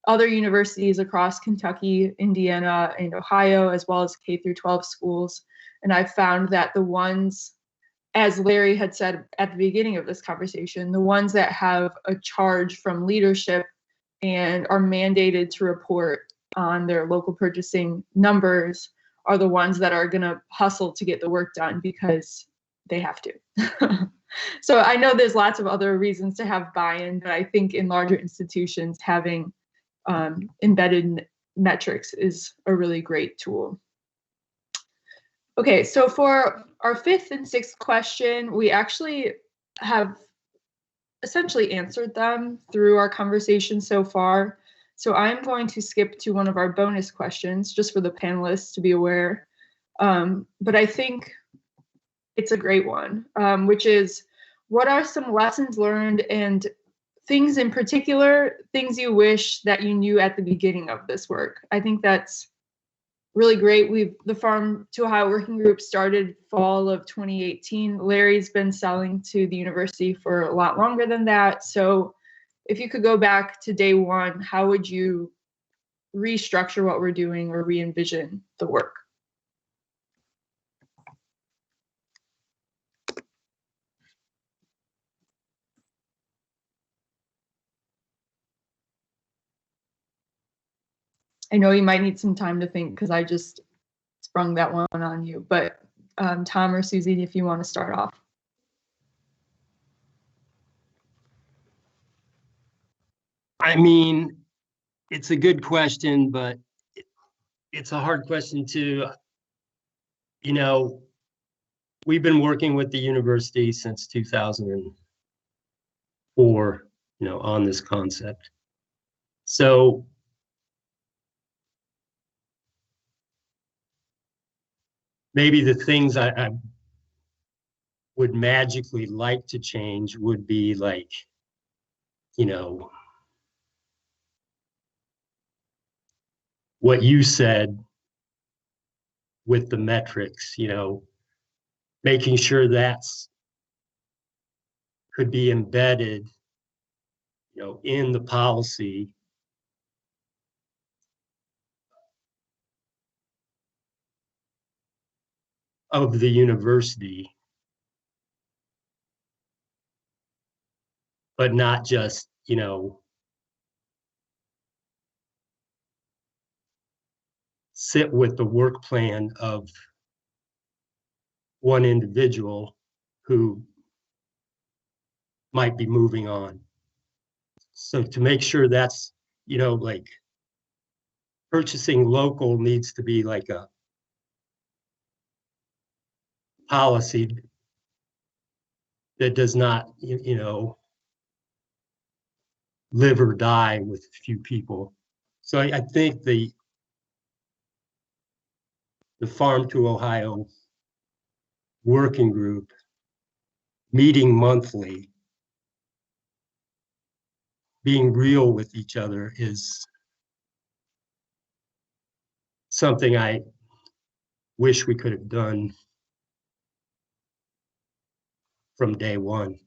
[SPEAKER 2] other universities across Kentucky, Indiana, and Ohio, as well as K through 12 schools. And I've found that the ones, as Larry had said at the beginning of this conversation, the ones that have a charge from leadership and are mandated to report on their local purchasing numbers are the ones that are going to hustle to get the work done because they have to. So I know there's lots of other reasons to have buy-in, but I think in larger institutions, having embedded metrics is a really great tool. Okay, so for our fifth and sixth question, we actually have essentially answered them through our conversation so far. So I'm going to skip to one of our bonus questions just for the panelists to be aware. But I think it's a great one, which is, what are some lessons learned and things in particular, things you wish that you knew at the beginning of this work? I think that's really great. The Farm to Ohio Working Group started fall of 2018. Larry's been selling to the university for a lot longer than that. So if you could go back to day one, how would you restructure what we're doing or re-envision the work? I know you might need some time to think because I just sprung that one on you, but Tom or Susie, if you want to start off.
[SPEAKER 5] I mean, it's a good question, but it's a hard question too. We've been working with the university since 2004, on this concept. So maybe the things I would magically like to change would be like, what you said with the metrics, making sure that's could be embedded, in the policy. Of the university, but not just, sit with the work plan of one individual who might be moving on. So to make sure that's, like purchasing local needs to be like a policy that does not, live or die with a few people. So I think the Farm to Ohio working group meeting monthly, being real with each other is something I wish we could have done from day one.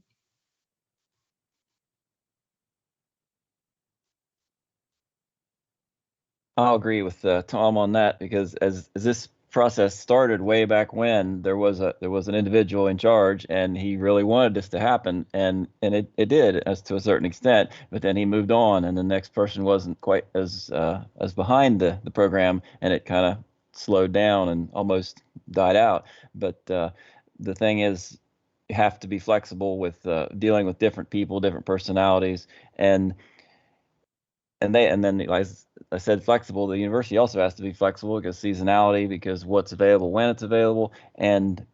[SPEAKER 6] I'll agree with Tom on that, because as this process started way back when, there was an individual in charge, and he really wanted this to happen, and it did, as to a certain extent. But then he moved on, and the next person wasn't quite as behind the program, and it kind of slowed down and almost died out. But the thing is, you have to be flexible with dealing with different people, different personalities, and then, as I said, flexible. The university also has to be flexible, because seasonality, because what's available when it's available, and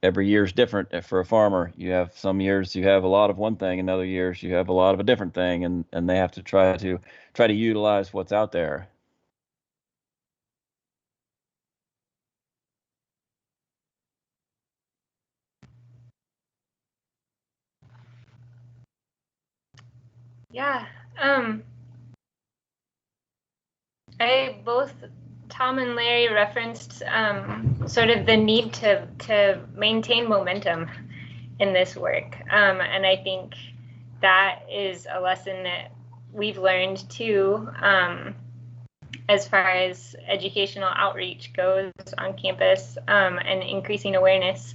[SPEAKER 6] every year is different for a farmer. You have some years you have a lot of one thing, and other years you have a lot of a different thing, and they have to try to utilize what's out there.
[SPEAKER 4] Yeah. Both Tom and Larry referenced sort of the need to maintain momentum in this work. And I think that is a lesson that we've learned too, as far as educational outreach goes on campus, and increasing awareness.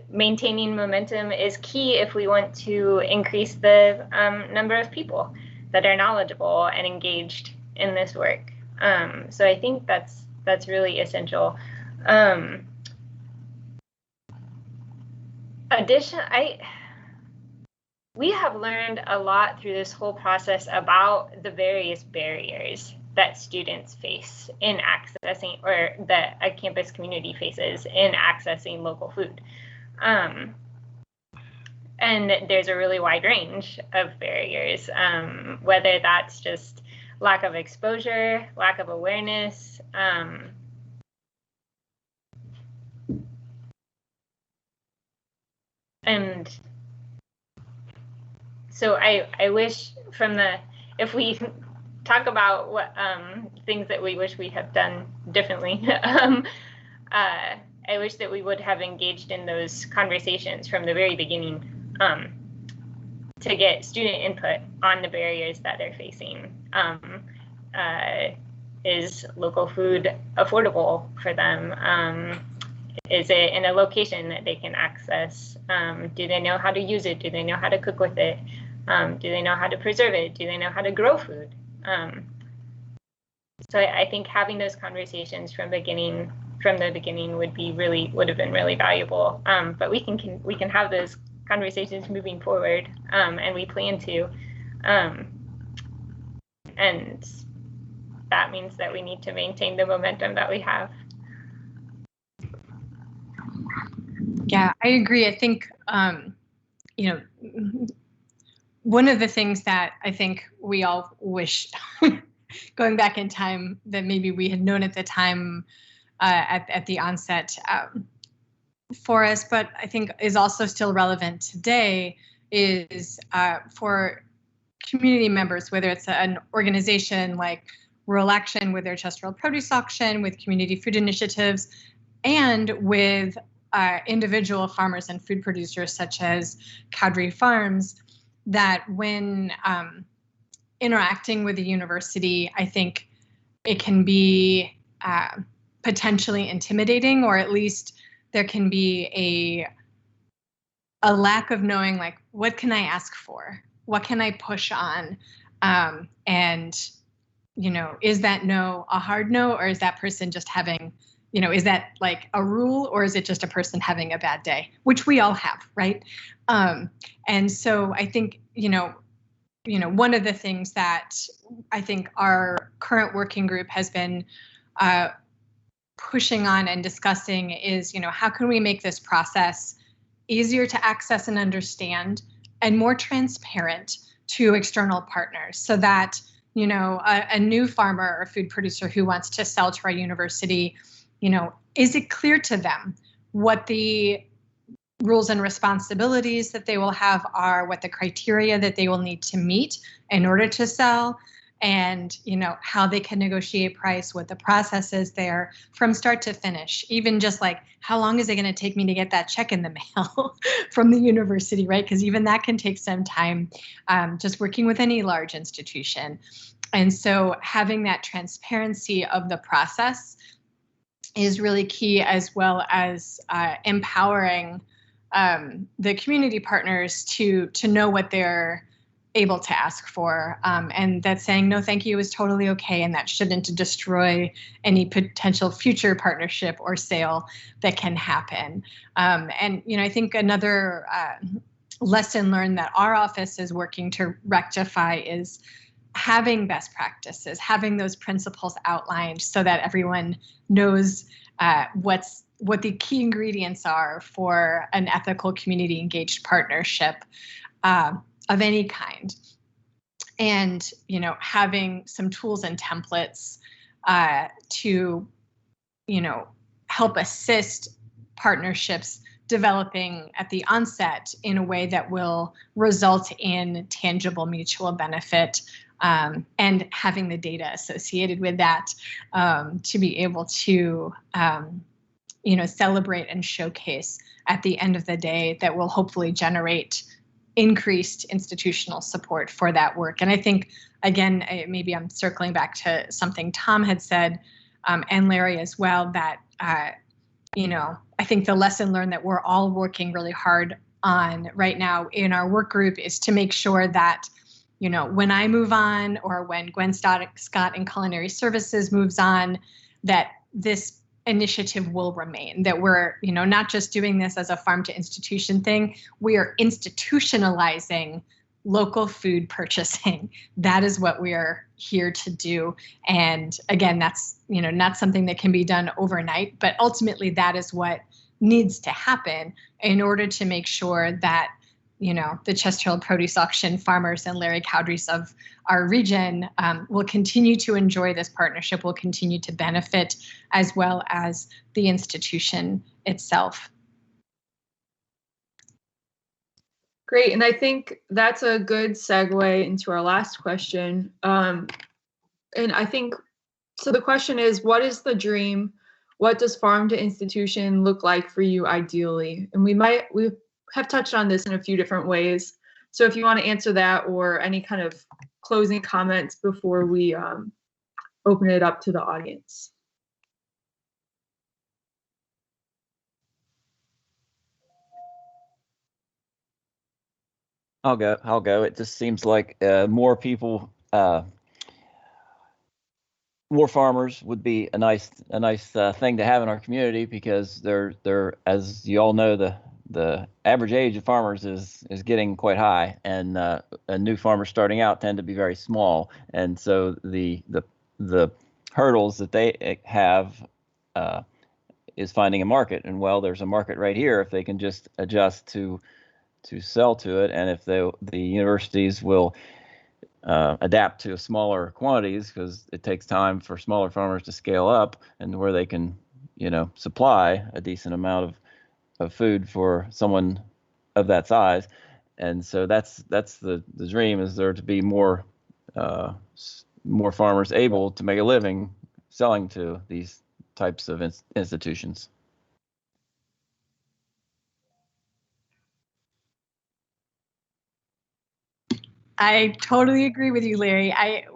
[SPEAKER 4] Maintaining momentum is key if we want to increase the number of people that are knowledgeable and engaged in this work. So I think that's really essential. We have learned a lot through this whole process about the various barriers that students face in accessing, or that a campus community faces in accessing local food. And there's a really wide range of barriers, whether that's just lack of exposure, lack of awareness, and so I wish if we talk about what things that we wish we had done differently, I wish that we would have engaged in those conversations from the very beginning, to get student input on the barriers that they're facing. Is local food affordable for them? Is it in a location that they can access? Do they know how to use it? Do they know how to cook with it? Do they know how to preserve it? Do they know how to grow food? So I think having those conversations from the beginning would have been really valuable. But we can have those conversations moving forward, and we plan to. And that means that we need to maintain the momentum that we have.
[SPEAKER 3] Yeah, I agree. I think, one of the things that I think we all wish, going back in time, that maybe we had known at the time, at the onset for us, but I think is also still relevant today, is for community members, whether it's an organization like Rural Action with their Chesterhill Produce Auction, with community food initiatives, and with individual farmers and food producers such as Cowdery Farms, that when interacting with the university, I think it can be potentially intimidating, or at least there can be a lack of knowing, like, what can I ask for? What can I push on? And, is that no a hard no, or is that person just having, is that like a rule, or is it just a person having a bad day, which we all have, right? And so I think, one of the things that I think our current working group has been pushing on and discussing is, how can we make this process easier to access and understand, and more transparent to external partners, so that, a new farmer or food producer who wants to sell to our university, is it clear to them what the rules and responsibilities that they will have are, what the criteria that they will need to meet in order to sell, and how they can negotiate price, what the process is there from start to finish, even just like how long is it going to take me to get that check in the mail from the university, right? Because even that can take some time, just working with any large institution. And so having that transparency of the process is really key, as well as empowering the community partners to know what they're able to ask for, and that saying no thank you is totally okay, and that shouldn't destroy any potential future partnership or sale that can happen. And I think another lesson learned that our office is working to rectify is having best practices, having those principles outlined so that everyone knows what the key ingredients are for an ethical, community engaged partnership of any kind. And, having some tools and templates to, help assist partnerships developing at the onset in a way that will result in tangible mutual benefit, and having the data associated with that, to be able to celebrate and showcase at the end of the day, that will hopefully generate increased institutional support for that work. And I think, again, maybe I'm circling back to something Tom had said, and Larry as well, that I think the lesson learned that we're all working really hard on right now in our work group is to make sure that, when I move on, or when Gwen Scott in Culinary Services moves on, that this initiative will remain, that we're, not just doing this as a farm to institution thing, we are institutionalizing local food purchasing. That is what we are here to do. And again, that's, not something that can be done overnight, but ultimately that is what needs to happen in order to make sure that, the Chesterhill Produce Auction farmers and Larry Cowdery's of our region will continue to enjoy this partnership, will continue to benefit, as well as the institution itself.
[SPEAKER 2] Great, and I think that's a good segue into our last question. And I think, so the question is, what is the dream? What does farm to institution look like for you ideally? And we have touched on this in a few different ways. So if you want to answer that, or any kind of closing comments before we open it up to the audience.
[SPEAKER 6] I'll go. It just seems like more people, more farmers would be a nice thing to have in our community, because they're as you all know, the average age of farmers is getting quite high, and new farmers starting out tend to be very small, and so the hurdles that they have is finding a market. And well, there's a market right here if they can just adjust to sell to it, and if the universities will adapt to smaller quantities, because it takes time for smaller farmers to scale up, and where they can supply a decent amount of food for someone of that size. And so that's the dream, is there to be more farmers able to make a living selling to these types of institutions.
[SPEAKER 3] I totally agree with you, Larry.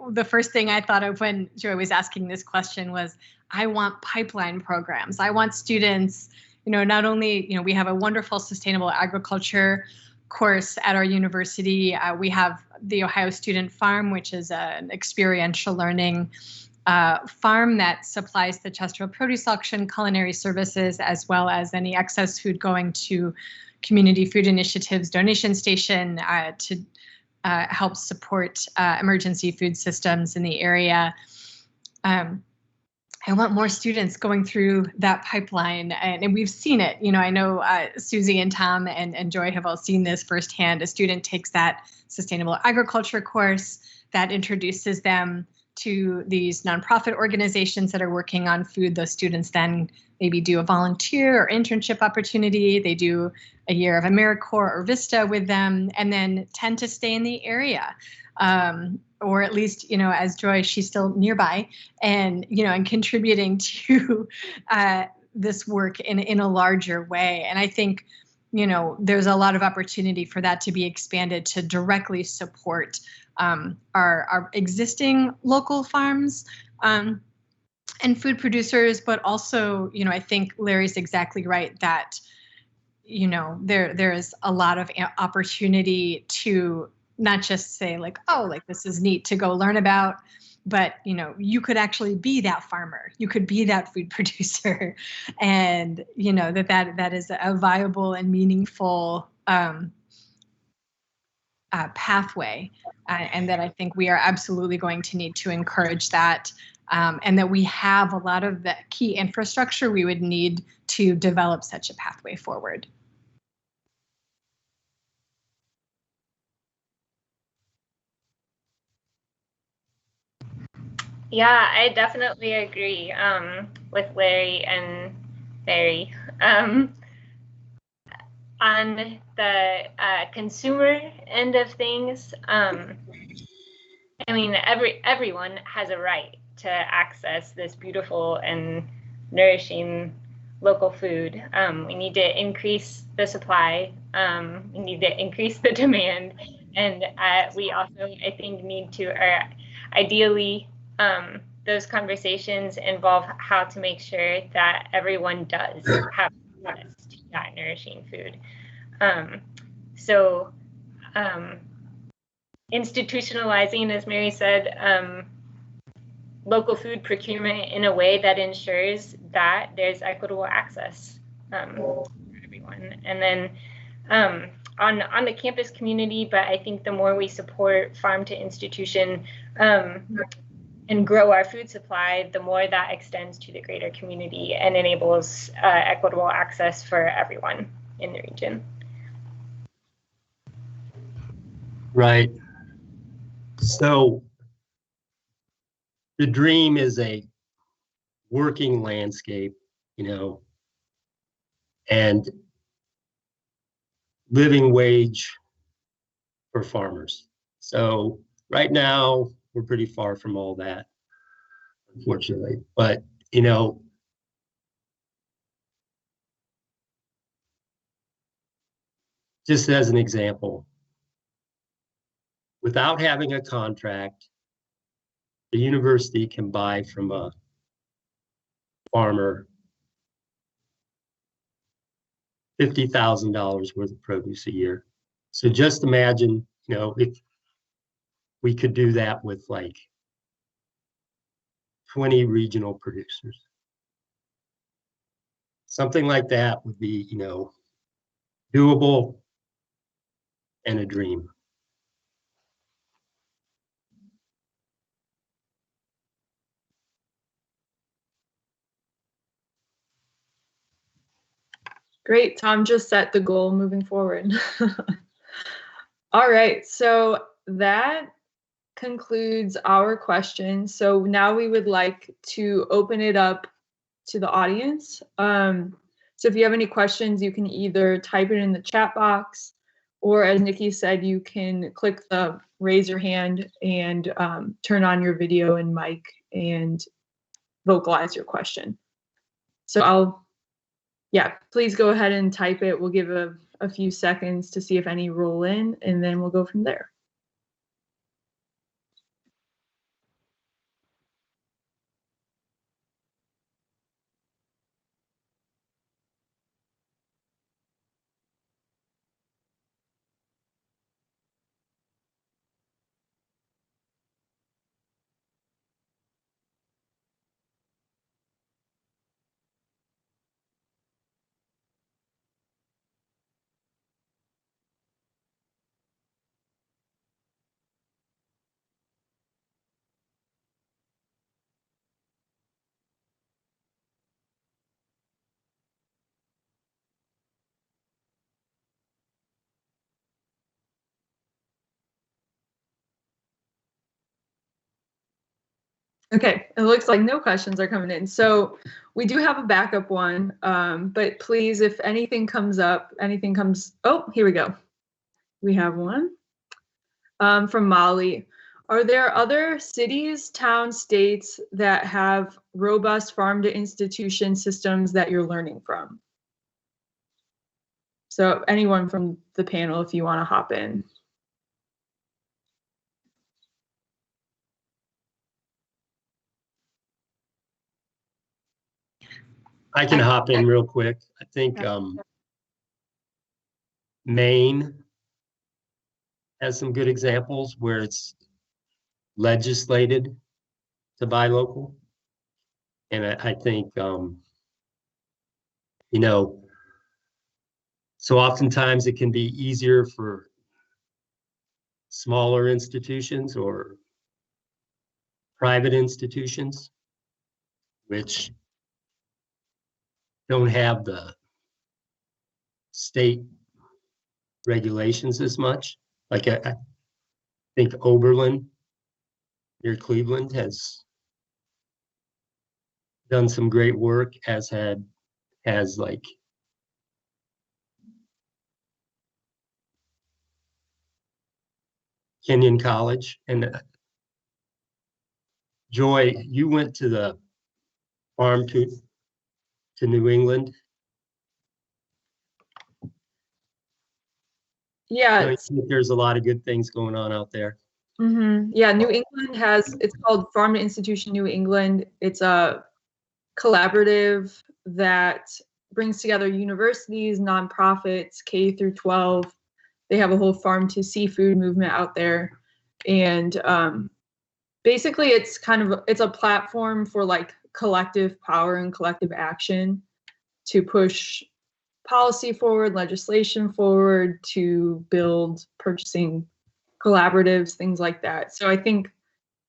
[SPEAKER 3] The first thing I thought of when Joy was asking this question was, I want pipeline programs. I want students, not only, we have a wonderful sustainable agriculture course at our university. We have the Ohio Student Farm, which is an experiential learning farm that supplies the Chesterhill Produce Auction, Culinary Services, as well as any excess food going to Community Food Initiatives donation station to help support emergency food systems in the area. I want more students going through that pipeline, and we've seen it. I know Susie and Tom and Joy have all seen this firsthand. A student takes that sustainable agriculture course that introduces them to these nonprofit organizations that are working on food. Those students then maybe do a volunteer or internship opportunity. They do a year of AmeriCorps or Vista with them, and then tend to stay in the area. Or at least, as Joy, she's still nearby, and, and contributing to this work in a larger way. And I think, there's a lot of opportunity for that to be expanded to directly support our existing local farms and food producers. But also, I think Larry's exactly right that, there is a lot of opportunity to not just say like, oh, like this is neat to go learn about, but you could actually be that farmer, you could be that food producer, and that is a viable and meaningful pathway, and that I think we are absolutely going to need to encourage that, and that we have a lot of the key infrastructure we would need to develop such a pathway forward.
[SPEAKER 4] Yeah, I definitely agree with Larry and Barry. on the consumer end of things, I mean, everyone has a right to access this beautiful and nourishing local food. We need to increase the supply. We need to increase the demand, and we also, I think, need to, ideally, those conversations involve how to make sure that everyone does have access to that nourishing food. So institutionalizing, as Mary said, local food procurement in a way that ensures that there's equitable access for everyone. And then on the campus community, but I think the more we support farm to institution and grow our food supply, the more that extends to the greater community and enables equitable access for everyone in the region.
[SPEAKER 5] Right. So the dream is a working landscape, you know, and living wage for farmers. So right now we're pretty far from all that, unfortunately. But, you know, just as an example, without having a contract, the university can buy from a farmer $50,000 worth of produce a year. So just imagine, you know, if we could do that with like 20 regional producers. Something like that would be, you know, doable and a dream.
[SPEAKER 2] Great, Tom just set the goal moving forward. All right, so that concludes our questions. So now we would like to open it up to the audience. So if you have any questions, you can either type it in the chat box, or as Nikki said, you can click the raise your hand and turn on your video and mic and vocalize your question. So please go ahead and type it. We'll give a few seconds to see if any roll in, and then we'll go from there. Okay, it looks like no questions are coming in. So we do have a backup one, but please, if anything comes up, oh, here we go. We have one from Molly. Are there other cities, towns, states that have robust farm to institution systems that you're learning from? So anyone from the panel, if you want to hop in.
[SPEAKER 5] I can hop in real quick. I think Maine has some good examples where it's legislated to buy local. And I think, you know, so oftentimes it can be easier for smaller institutions or private institutions, which don't have the state regulations as much. Like I think Oberlin near Cleveland has done some great work, has like Kenyon College. And Joy, you went to the farm to New England.
[SPEAKER 2] Yeah,
[SPEAKER 5] I think there's a lot of good things going on out there.
[SPEAKER 2] Yeah, New England it's called Farm to Institution New England. It's a collaborative that brings together universities, nonprofits, K through 12. They have a whole farm to seafood movement out there. And basically it's a platform for like collective power and collective action to push policy forward, legislation forward, to build purchasing collaboratives, things like that. So I think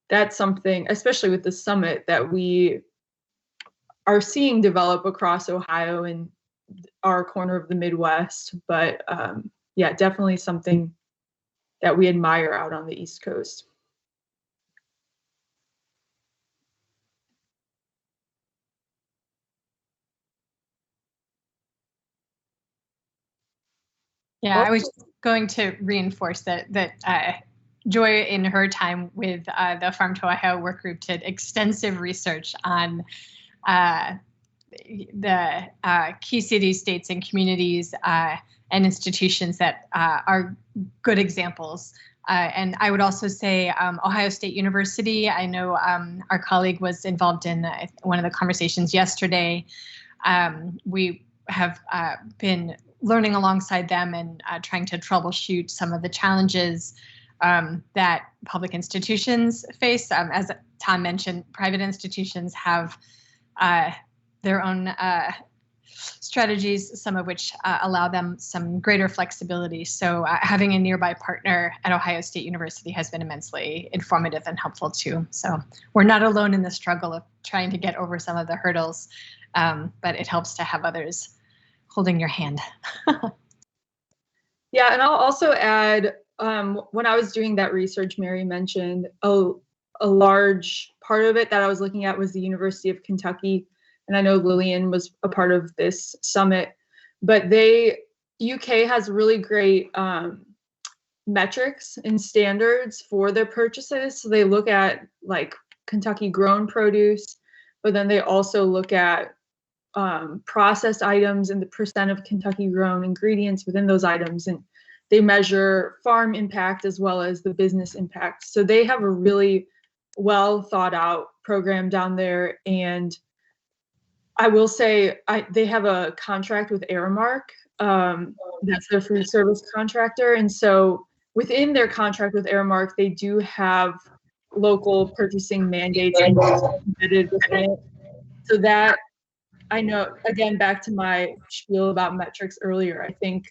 [SPEAKER 2] that's something, especially with the summit, that we are seeing develop across Ohio and our corner of the Midwest. But yeah, definitely something that we admire out on the East Coast.
[SPEAKER 3] Yeah, I was going to reinforce that Joy, in her time with the Farm to Ohio work group, did extensive research on the key cities, states, and communities and institutions that are good examples. And I would also say Ohio State University. I know our colleague was involved in one of the conversations yesterday. We have been learning alongside them and trying to troubleshoot some of the challenges that public institutions face. As Tom mentioned, private institutions have their own strategies, some of which allow them some greater flexibility. So having a nearby partner at Ohio State University has been immensely informative and helpful too. So we're not alone in the struggle of trying to get over some of the hurdles, but it helps to have others holding your hand.
[SPEAKER 2] Yeah, and I'll also add, when I was doing that research, Mary mentioned a large part of it that I was looking at was the University of Kentucky. And I know Lillian was a part of this summit, but UK has really great metrics and standards for their purchases. So they look at like Kentucky grown produce, but then they also look at processed items and the percent of Kentucky grown ingredients within those items. And they measure farm impact as well as the business impact. So they have a really well thought out program down there. And I will say they have a contract with Aramark. That's their food service contractor. And so within their contract with Aramark, they do have local purchasing mandates embedded within it. So that, I know, again, back to my spiel about metrics earlier, I think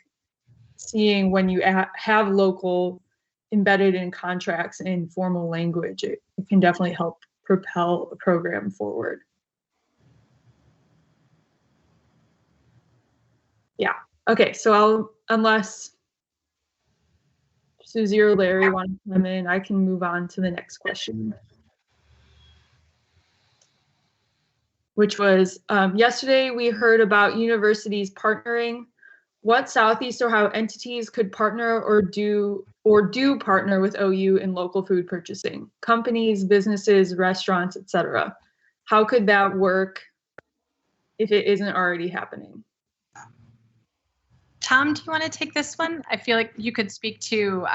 [SPEAKER 2] seeing when you have local embedded in contracts in formal language, it can definitely help propel a program forward. Yeah. Okay. So unless Susie or Larry want to come in, I can move on to the next question, which was yesterday we heard about universities partnering. What Southeast Ohio entities could partner or do partner with OU in local food purchasing? Companies, businesses, restaurants, etc. How could that work if it isn't already happening?
[SPEAKER 3] Tom, do you want to take this one? I feel like you could speak to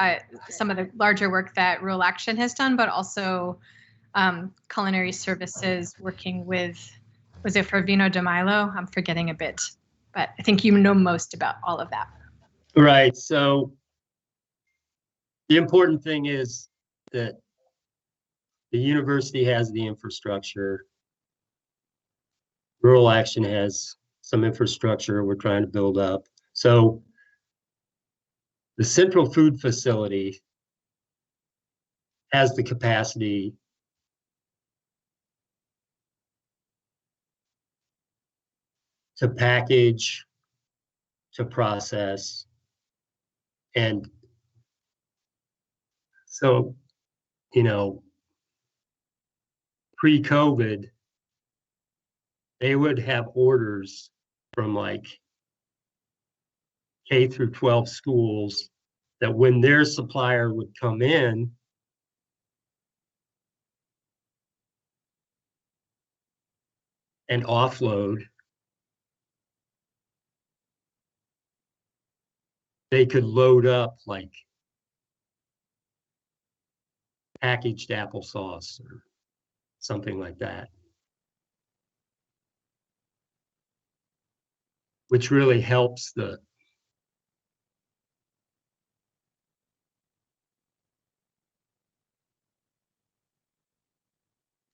[SPEAKER 3] some of the larger work that Rural Action has done, but also culinary services working with, was it for Vino de Milo? I'm forgetting a bit, but I think you know most about all of that.
[SPEAKER 5] Right. So the important thing is that the university has the infrastructure. Rural Action has some infrastructure we're trying to build up. So the Central Food Facility has the capacity to package, to process, and so, you know, pre-COVID, they would have orders from like K through 12 schools that when their supplier would come in, and offload, they could load up like packaged applesauce or something like that, which really helps the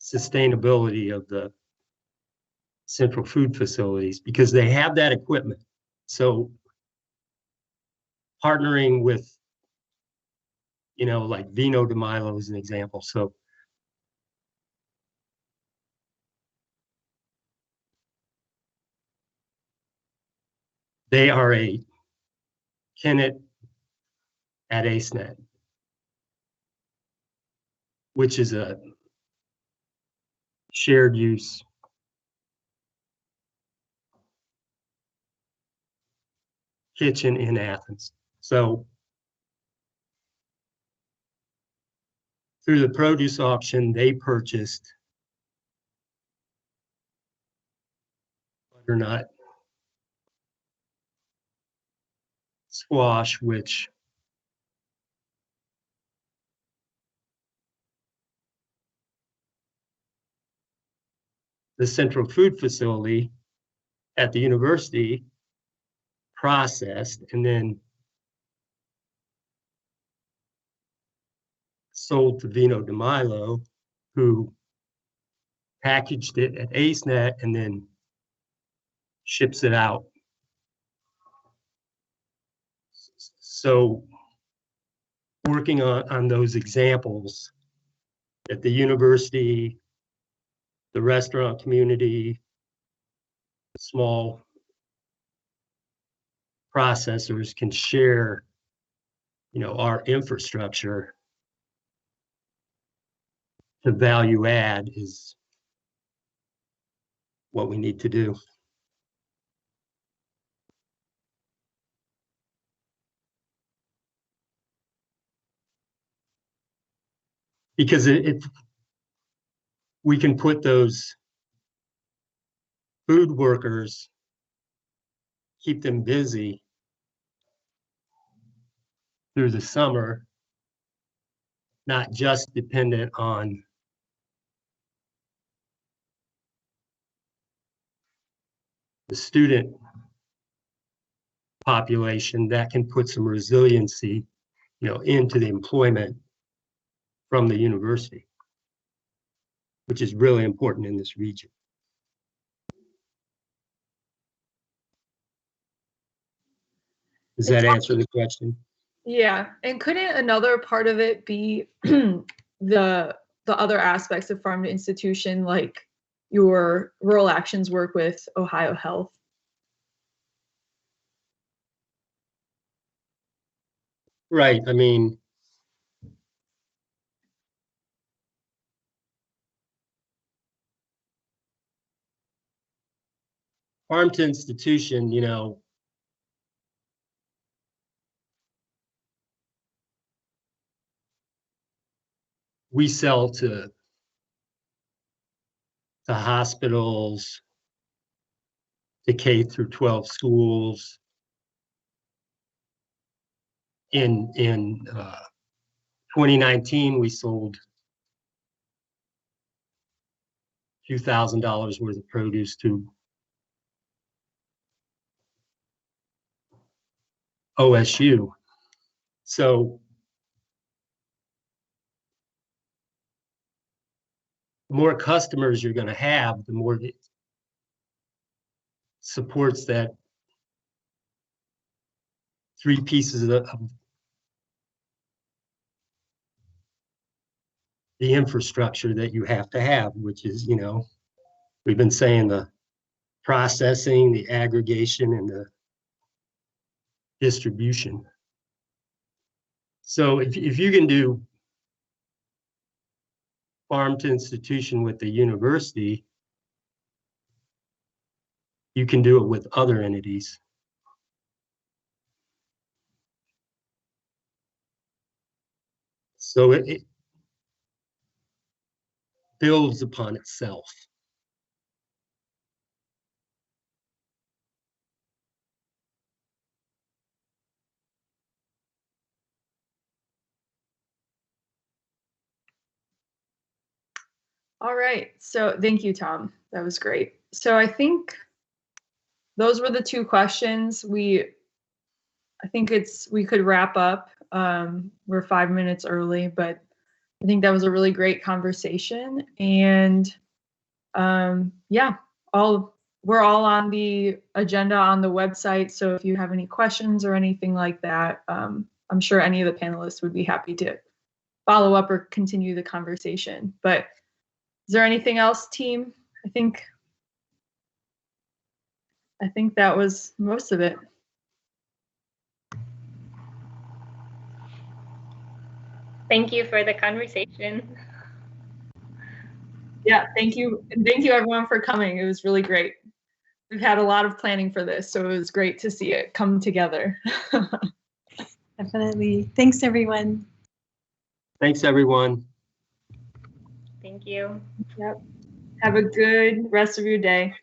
[SPEAKER 5] sustainability of the central food facilities because they have that equipment. So partnering with, like Vino de Milo is an example. So they are a tenant at AceNet, which is a shared use kitchen in Athens. So through the produce auction, they purchased butternut, squash, which the central food facility at the university processed and then sold to Vino de Milo, who packaged it at AceNet and then ships it out. So working on those examples at the university, the restaurant community, small processors can share, our infrastructure to value add is what we need to do. Because if we can put those food workers, keep them busy through the summer, not just dependent on the student population, that can put some resiliency, into the employment from the university, which is really important in this region. Does that answer the question?
[SPEAKER 2] Yeah, and couldn't another part of it be the other aspects of farm to institution, like your rural actions work with Ohio Health?
[SPEAKER 5] Right. I mean, farm to institution, we sell to hospitals, to K through 12 schools. In 2019, we sold $2,000 worth of produce to OSU. So the more customers you're going to have, the more it supports that three pieces of the infrastructure that you have to have, which is, we've been saying the processing, the aggregation, and the distribution. So if you can do farm to institution with the university, you can do it with other entities. So it builds upon itself.
[SPEAKER 2] All right. So thank you, Tom. That was great. So I think those were the two questions. I think we could wrap up. We're 5 minutes early, but I think that was a really great conversation. And yeah, we're all on the agenda on the website. So if you have any questions or anything like that, I'm sure any of the panelists would be happy to follow up or continue the conversation. But is there anything else, team? I think that was most of it.
[SPEAKER 4] Thank you for the conversation.
[SPEAKER 2] Yeah, thank you. And thank you everyone for coming. It was really great. We've had a lot of planning for this, so it was great to see it come together.
[SPEAKER 3] Definitely. Thanks, everyone.
[SPEAKER 5] Thanks, everyone.
[SPEAKER 4] Thank you.
[SPEAKER 2] Yep. Have a good rest of your day.